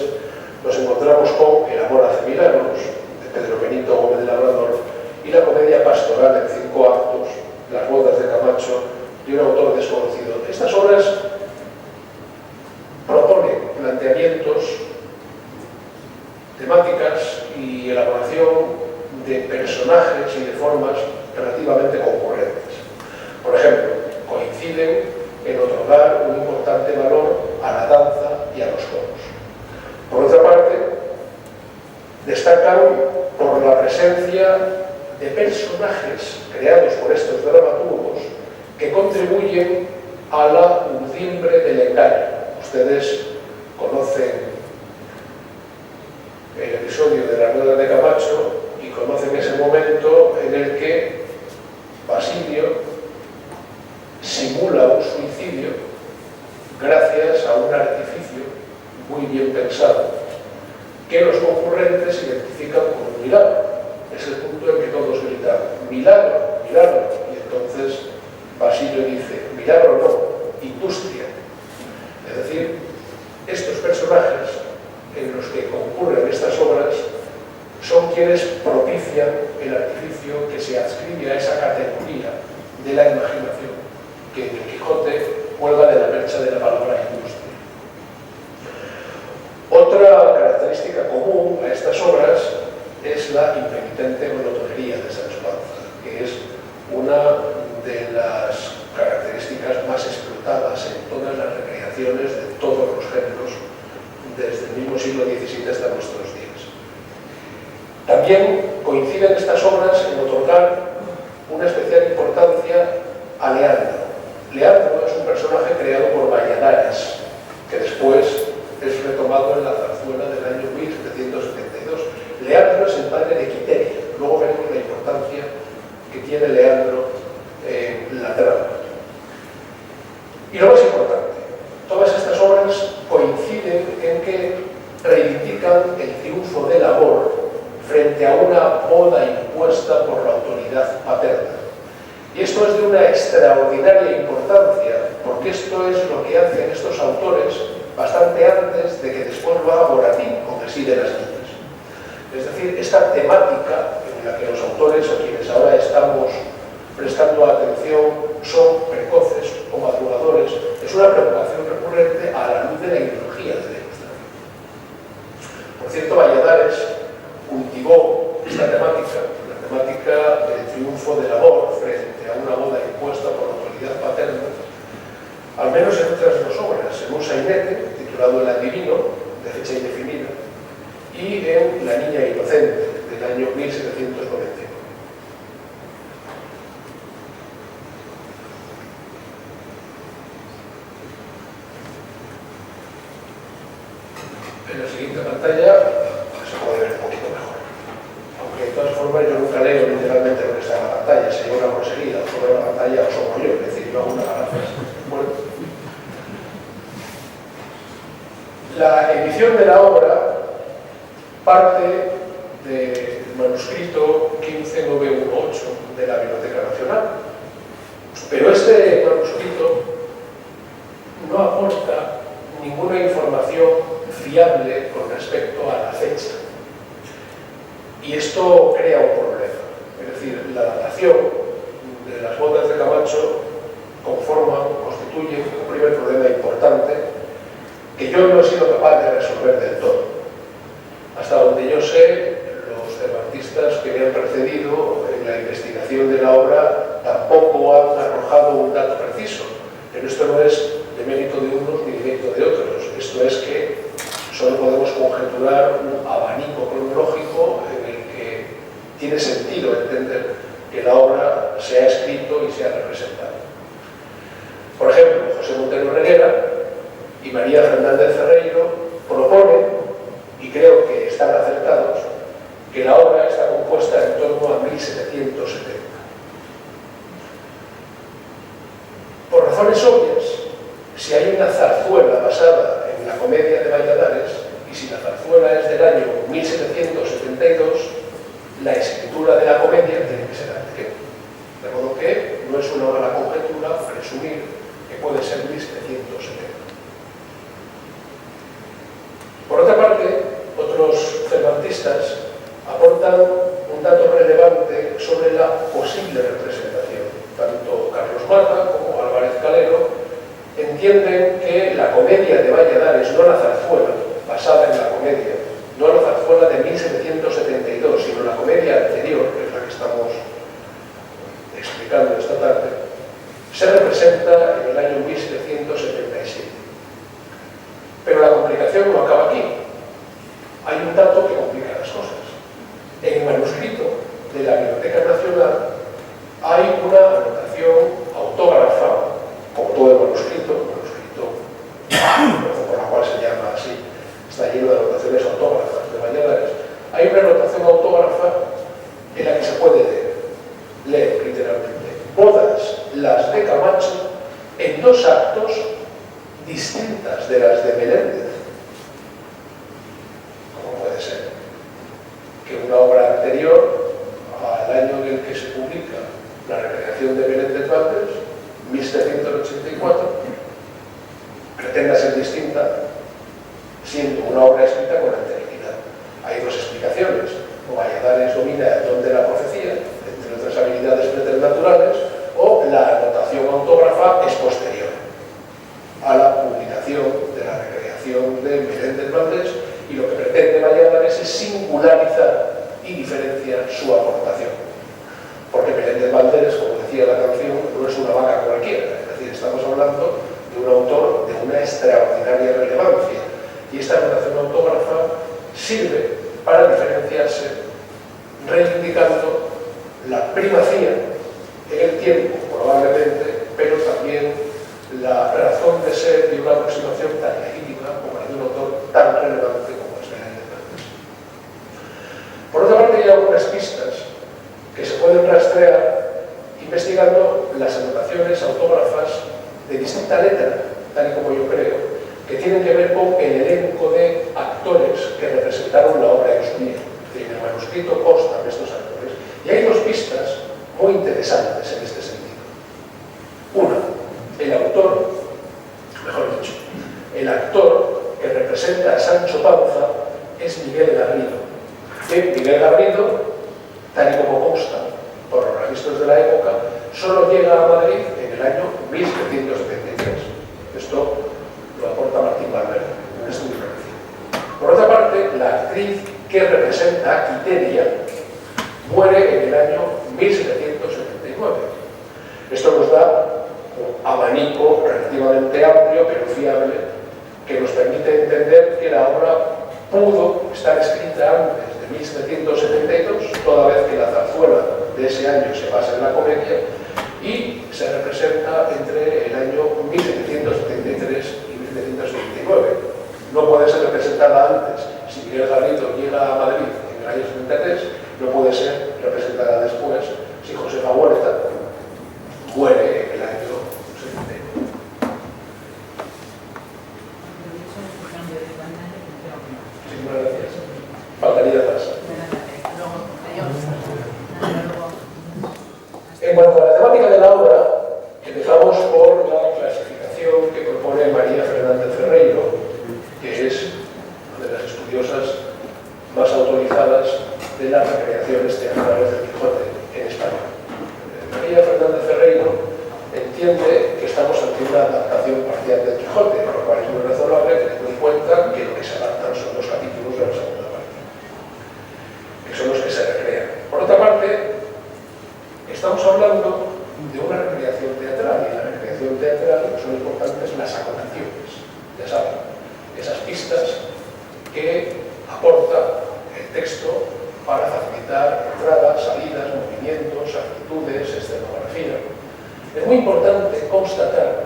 nos encontramos con El amor hace milagros, de Pedro Benito Gómez de Labrador, y la comedia pastoral en 5 actos, Las bodas de Camacho, de un autor desconocido. Estas obras proponen planteamientos, temáticas y elaboración de personajes y de formas relativamente concurrentes. Por ejemplo, coinciden en otorgar un importante valor a la danza y a los coros. Por otra parte, destacan por la presencia de personajes creados por estos dramaturgos que contribuyen a la urdimbre del engaño. Ustedes conocen el episodio de la boda de Camacho y conocen ese momento en el que Basilio simula un suicidio gracias a un artificio muy bien pensado que los concurrentes identifican como un milagro. Es el punto en que todos gritan milagro, milagro, y entonces Basilio dice milagro no, industria. Es decir, estos personajes en los que concurren estas obras son quienes propician el artificio que se adscribe a esa categoría de la imaginación que en el Quijote cuelga de la percha de la palabra industria. Otra característica común a estas obras es la impenitente glotonería de Sancho Panza, que es una de También coinciden estas obras en otorgar una especial importancia a Leandro. Leandro es un personaje creado por Valladares, que después es retomado en la zarzuela del año 1772. Leandro es el padre de Quiteria. Luego veremos la importancia que tiene Leandro en la trama. Y lo más importante, todas estas obras coinciden en que reivindican el triunfo del amor frente a una boda impuesta por la autoridad paterna. Y esto es de una extraordinaria importancia, porque esto es lo que hacen estos autores bastante antes de que después lo haga Moratín con El sí de las niñas. Es decir, esta temática en la que los autores a quienes ahora estamos prestando atención son precoces o madrugadores, es una preocupación recurrente a la luz de la ideología de la Ilustración. Por cierto, Valladares cultivó esta temática, la temática del triunfo del amor frente a una boda impuesta por la autoridad paterna, al menos en otras dos obras, en un sainete titulado El adivino, de fecha indefinida, y en La niña inocente, del año 1791. En la siguiente pantalla se puede ver un poquito mejor. Aunque de todas formas yo nunca leo literalmente lo que está en la pantalla, si hay una grosería sobre la pantalla o somos yo, es decir, yo hago una ganancia. Bueno, la edición de la obra parte del manuscrito 15918 de la Biblioteca Nacional, pero este manuscrito no aporta ninguna información fiable con respecto a la fecha. Y esto crea un problema. Es decir, la datación de las bodas de Camacho constituye un primer problema importante que yo no he sido capaz de resolver del todo. Hasta donde yo sé, los cervantistas que me han precedido en la investigación de la obra tampoco han arrojado un dato preciso. Pero esto no es de mérito de unos ni de mérito de otros. Esto es que solo podemos conjeturar un abanico cronológico en el que tiene sentido entender que la obra se ha escrito y se ha representado. Por ejemplo, José Montero Reguera y María Fernández Ferreiro proponen, y creo que están acertados, que la obra está compuesta en torno a 1770. Por razones obvias, si hay una zarzuela basada en la comedia de Valladares, y si la zarzuela es del año 1772, la escritura de la comedia tiene que ser anterior. De modo que no es una mala conjetura presumir que puede ser 1770. Por otra parte, otros cervantistas aportan un dato relevante sobre la posible representación. Tanto Carlos Mata como Álvarez Calero entienden que la comedia de Valladares, no la zarzuela, basada en la comedia, no la zarzuela de 1772, sino la comedia anterior, que es la que estamos explicando esta tarde, se representa en el año 1777. Pero la complicación no acaba aquí. Hay un dato que complica las cosas. En el manuscrito de la Biblioteca Nacional hay una anotación autógrafa, como todo el manuscrito por la cual se llama así, está lleno de anotaciones autógrafas de Valladares. Hay una anotación autógrafa en la que se puede leer literalmente: bodas las de Camacho en dos actos distintas de las de Meléndez. ¿Cómo puede ser que una obra anterior al año en el que se publica la recreación de Meléndez Valdés, 1784, pretenda ser distinta siendo una obra escrita con anterioridad? Hay dos explicaciones. O Valladares domina el don de la profecía, entre otras habilidades preternaturales, o la anotación autógrafa es posterior a la publicación de la recreación de Meléndez Valdés, y lo que pretende Valladares es singularizar y diferenciar su aportación. Porque Meléndez Valdés, como decía la canción, no es una vaca cualquiera, es decir, estamos hablando de un autor de una extraordinaria relevancia, y esta anotación autógrafa son las anotaciones autógrafas de distinta letra, tal y como yo creo, que tienen que ver con el elenco de actores que representaron la obra en su día. En el manuscrito constan estos actores. Y hay dos pistas muy interesantes en este sentido. Una, el autor, mejor dicho, el actor que representa a Sancho Panza es Miguel Garrido. Miguel Garrido, tal y como consta por los registros de la época, solo llega a Madrid en el año 1773. Esto lo aporta Martín Valverde, en este libro. Por otra parte, la actriz que representa a Quiteria muere en el año 1779. Esto nos da un abanico relativamente amplio, pero fiable, que nos permite entender que la obra pudo estar escrita antes de 1772, toda vez que la zarzuela de ese año se basa en la comedia, y se representa entre el año 1773 y 1779. No puede ser representada antes. Si Miguel Garrido llega a Madrid en el año 73, no puede ser representada después si Josefa Huerta muere en el año 79. Muchísimas gracias. Faltaría más. En cuanto a la temática de la obra, empezamos por la clasificación que propone María Fernández Ferreiro, que es una de las estudiosas más autorizadas de las recreaciones teatrales del Quijote en España. María Fernández Ferreiro entiende que estamos ante una adaptación parcial del Quijote, por lo cual es muy razonable teniendo en cuenta que lo que se adaptan son los capítulos de la segunda parte, que son los que se recrean. Por otra parte, estamos hablando de una recreación teatral, y en la recreación teatral son importantes las acotaciones, ya saben, esas pistas que aporta el texto para facilitar entradas, salidas, movimientos, actitudes, escenografía. Es muy importante constatar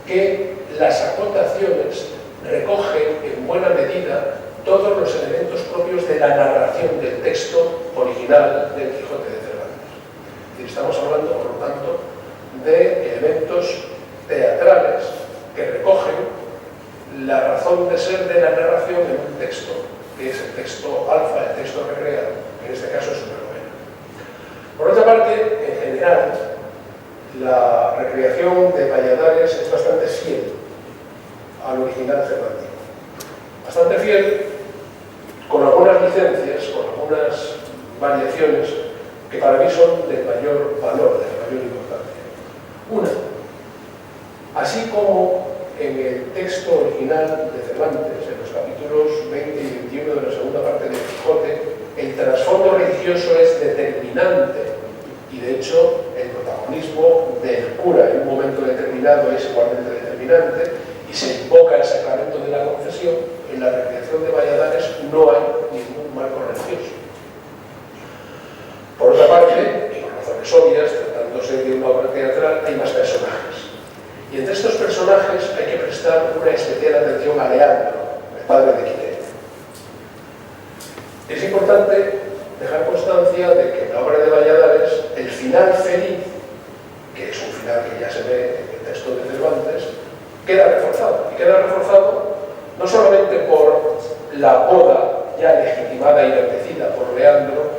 que las acotaciones recogen en buena medida todos los elementos propios de la narración del texto original del Quijote de Cervantes. Es decir, estamos hablando, por lo tanto, de elementos teatrales que recogen la razón de ser de la narración en un texto, que es el texto alfa, el texto recreado, que en este caso es una novela. Por otra parte, en general, la recreación de Valladares es bastante fiel al original cervantino. Bastante fiel, con algunas licencias, con algunas variaciones que para mí son del mayor valor, de la mayor importancia. Una, así como en el texto original de Cervantes, en los capítulos 20 y 21 de la segunda parte del Quijote, el trasfondo religioso es determinante y de hecho el protagonismo del cura en un momento determinado es igualmente determinante y se invoca el sacramento de la confesión. En la recreación de Valladares no hay ningún marco religioso. Por otra parte, y por razones obvias, tratándose de una obra teatral, hay más personajes. Y entre estos personajes hay que prestar una especial atención a Leandro, el padre de Quiteria. Es importante dejar constancia de que en la obra de Valladares el final feliz, que es un final que ya se ve en el texto de Cervantes, queda reforzado. Y queda reforzado no solamente por la boda ya legitimada y bendecida por Leandro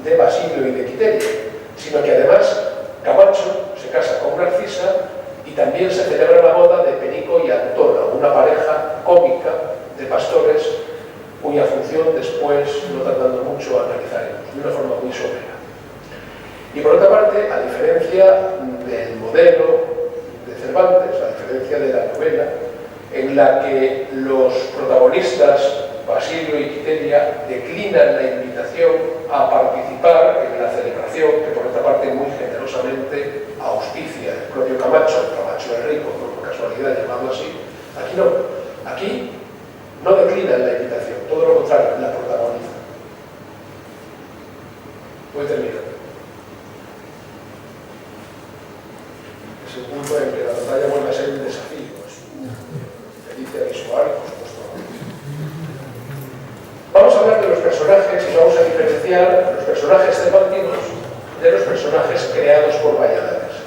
de Basilio y de Quiteria, sino que además Camacho se casa con Narcisa y también se celebra la boda de Perico y Antona, una pareja cómica de pastores cuya función después no tardando mucho analizaremos de una forma muy somera. Y por otra parte, a diferencia del modelo de Cervantes, a diferencia de la novela, en la que los protagonistas, Basilio y Quiteria, declinan la invitación a participar en la celebración, que por otra parte muy generosamente auspicia el propio Camacho el Rico, por casualidad llamado así, aquí no declinan la invitación, todo lo contrario, la protagonizan. Voy terminando. Es el punto en que la batalla vuelve a ser un desafío, es una pericia visual, por supuesto. Vamos a hablar de los personajes y vamos a diferenciar los personajes cervantinos de los personajes creados por Valladares.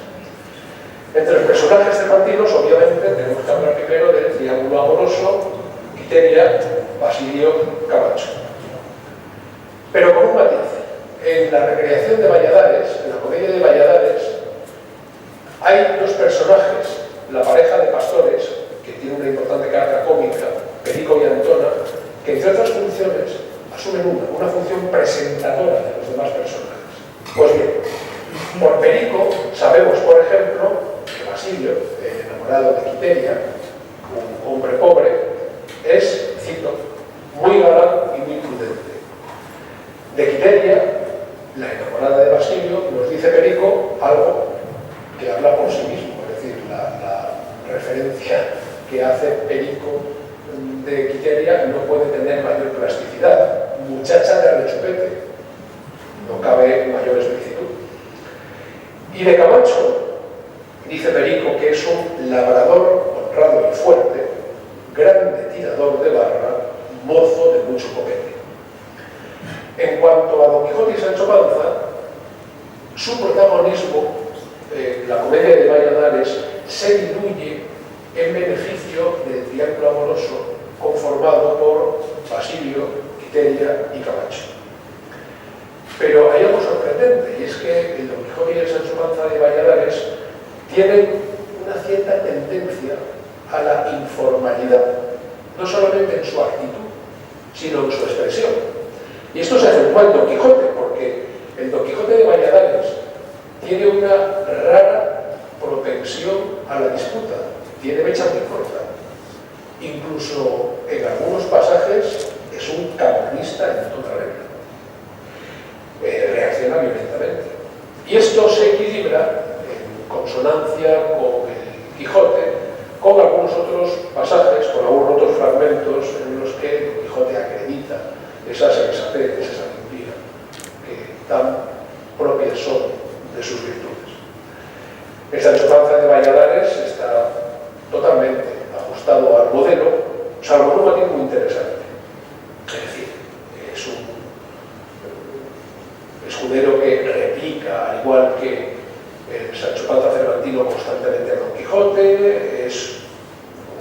personajes cervantinos, obviamente, tenemos que hablar primero del triángulo amoroso, Quiteria, Basilio, Camacho. Pero con un matiz. En la recreación de Valladares, en la comedia de Valladares, hay dos personajes, la pareja de pastores, que tiene una importante carga cómica, Perico y Antona, que entre otras funciones asumen una función presentadora de los demás personajes. Pues bien, por Perico sabemos, por ejemplo, que Basilio, el enamorado de Quiteria, un hombre pobre, es, cito, muy galán y muy prudente. De Quiteria, la enamorada de Basilio, nos dice Perico algo que habla por sí mismo, es decir, la referencia que hace Perico de Quiteria no puede tener mayor plasticidad. Muchacha de rechupete, no cabe mayor explicitud. Y de Camacho, dice Perico que es un labrador honrado y fuerte, grande tirador de barra, mozo de mucho copete. En cuanto a Don Quijote y Sancho Panza, su protagonismo, la comedia de Valladares, se diluye en beneficio del triángulo amoroso conformado por Basilio, Quiteria y Camacho. Pero hay algo sorprendente, y es que el Don Quijote y el Sancho Panza de Valladares tienen una cierta tendencia a la informalidad, no solamente en su actitud, sino en su expresión. Y esto se acentúa en Don Quijote, porque el Don Quijote de Valladares tiene una rara propensión a la disputa, tiene mecha muy corta. Incluso en algunos pasajes es un camonista en toda regla. Reacciona violentamente. Y esto se equilibra en consonancia con el Quijote, con algunos otros pasajes, con algunos otros fragmentos en los que Don Quijote acredita esa sensatez, esa sabiduría que tan propias son de sus virtudes. El Sancho Panza de Valladares está totalmente ajustado al modelo, salvo un matiz muy interesante. Es decir, es un escudero que replica, al igual que el Sancho Panza cervantino, constantemente a Don Quijote, es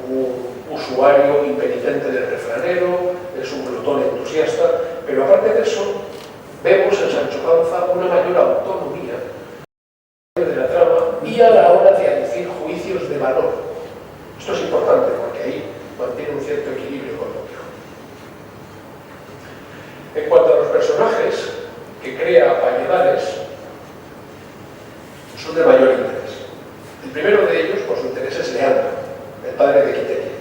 un usuario impenitente del refranero, es un glotón entusiasta, pero aparte de eso, vemos en Sancho Panza una mayor autonomía de la trama y a la hora de aducir juicios de valor. Esto es importante porque ahí mantiene un cierto equilibrio con Don Quijote. En cuanto a los personajes que crea Valladares, son de mayor interés. El primero de ellos, por su interés, es Leandro, el padre de Quiteria.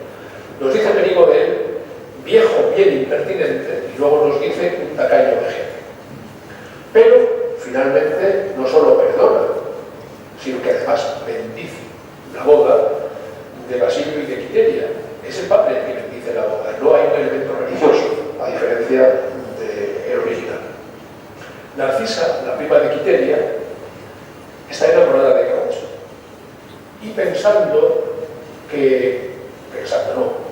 Nos dice Perico de él, viejo bien impertinente, y luego nos dice un tacaño de gente. Pero, finalmente, no solo perdona, sino que además bendice la boda de Basilio y de Quiteria. Es el padre el que bendice la boda, no hay un elemento religioso, a diferencia del original. Narcisa, la prima de Quiteria, está enamorada de Camacho. Y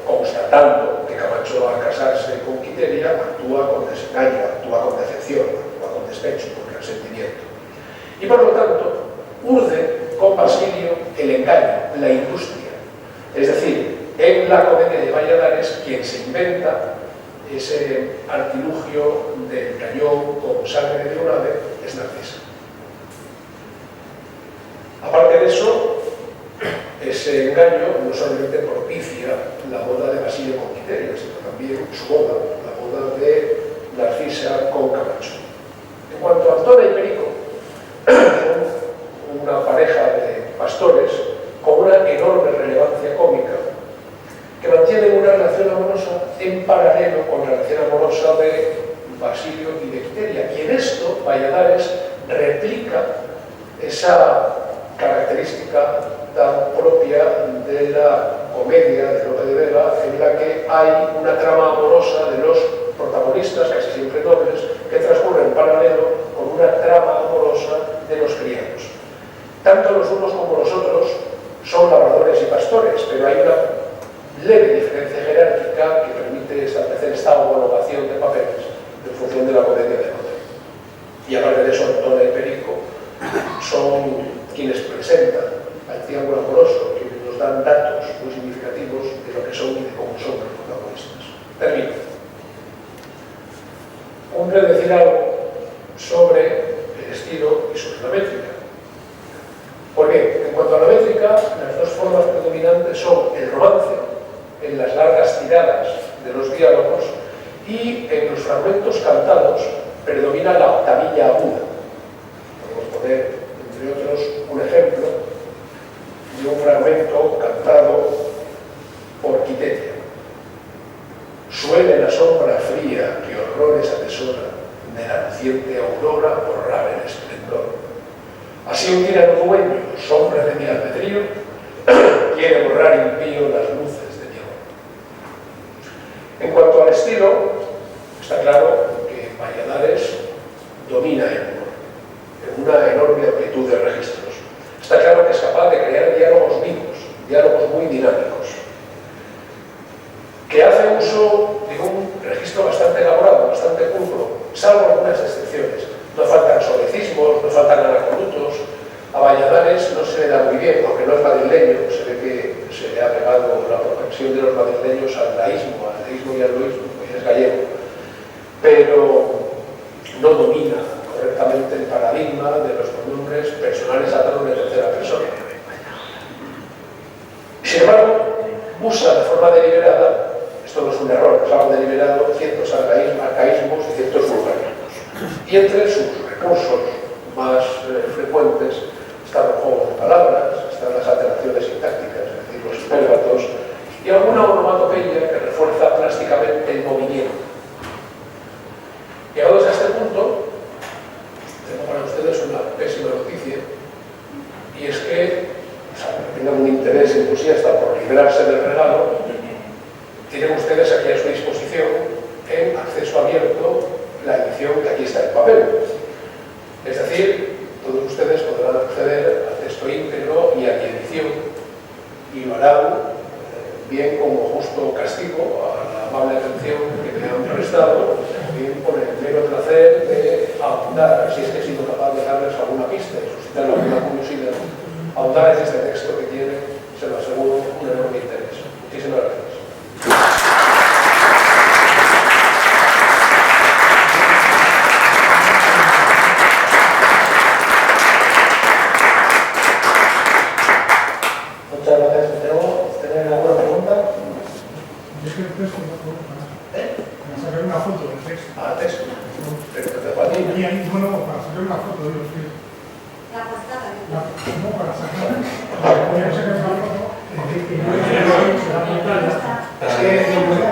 constatando que Camacho al casarse con Quiteria actúa con desengaño, actúa con decepción, actúa con despecho, con resentimiento. Y por lo tanto, urde con Basilio el engaño, la industria. Es decir, en la comedia de Valladares, quien se inventa ese artilugio del cañón con sangre de un ave es Narcisa. Aparte de eso, ese engaño no solamente propicia la boda de Basilio con Quiteria, sino también su boda, la boda de Narcisa con Camacho. En cuanto a Antona y Perico, son una pareja de pastores con una enorme relevancia cómica que mantienen una relación amorosa en paralelo con la relación amorosa de Basilio y de Quiteria. Y en esto Valladares replica esa característica tan propia de la comedia de Lope de Vega, en la que hay una trama amorosa de los protagonistas, casi siempre nobles, que transcurre en paralelo con una trama amorosa de los criados. Tanto los unos como los otros son labradores y pastores, pero hay una leve diferencia jerárquica que permite establecer esta homologación de papeles en función de la comedia de Lope. Y aparte de eso, Antona y Perico son quienes presentan al triángulo amoroso son el romance, en las largas tiradas de los diálogos, y en los fragmentos cantados predomina la octavilla aguda. Podemos poner, entre otros, un ejemplo de un fragmento cantado por Quiteria. Suele la sombra fría que horrores atesora de la naciente aurora borrar el esplendor. Así un tirano dueño, sombra de mi albedrío, quiere borrar impío las luces de mi amor. En cuanto al estilo, está claro que Valladares domina el humor, en una enorme amplitud de registros. Está claro que es capaz de crear diálogos vivos, diálogos muy dinámicos, que hace uso de un registro bastante elaborado, bastante pulcro, salvo algunas excepciones. No faltan solecismos, no faltan anacolutos. A Valladares no se le da muy bien, aunque no es madrileño, se ve que se le ha pegado la propensión de los madrileños al laísmo y al loísmo, pues es gallego, pero no domina correctamente el paradigma de los pronombres personales atados de tercera persona. Sin embargo, usa de forma deliberada, esto no es un error, es algo deliberado, ciertos arcaísmos y ciertos vulgarismos. Y entre sus recursos más frecuentes están los juegos de palabras, están las alteraciones sintácticas, es decir, los hipérbatos, y alguna onomatopeya que refuerza plásticamente el movimiento. Llegados a este punto, tengo para ustedes una pésima noticia, y es que, tengan un interés entusiasta por librarse del regalo, tienen ustedes aquí a su disposición, en acceso abierto, la edición que aquí está en papel. Es decir, todos ustedes podrán acceder al texto íntegro y a mi edición, y lo harán bien como justo castigo a la amable atención que me han prestado, bien por el mero placer de ahondar, si es que he sido capaz de darles alguna pista y suscitar alguna curiosidad, ahondar en este texto que tiene, se lo aseguro, un enorme interés. Muchísimas gracias. Muchas gracias, Santiago. ¿Tienen alguna pregunta? Es que el texto no puedo parar. Para sacar una foto del texto. Ah, texto. Texto de Juanín. Y ahí, bueno, para sacar una foto, digo, sí. La portada. No, para sacar. Voy a sacar una foto. Es que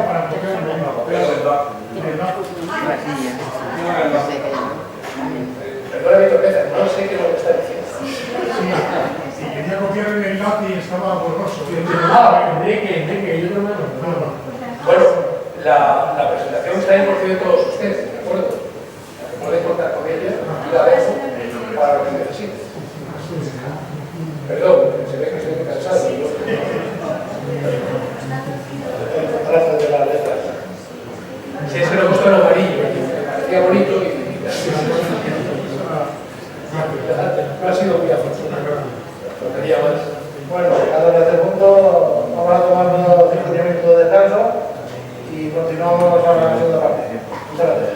Para tocar Perdona mi torpeza, no sé qué es lo que está diciendo. sí, quería copiar el enlace y estaba borroso. Enrique, yo no me Bueno, la presentación está en porción de todos ustedes, ¿de acuerdo? Pueden contar con ella y la dejo para lo que necesiten. Perdón, se ve que estoy cansado. El trazo de las letras. Si es que lo he puesto en amarillo, me parecía bonito y no ha sido muy afortunado. No quería más. Bueno, cada vez del punto vamos a tomar unos 5 minutos de descanso y continuamos a la segunda parte. Muchas gracias.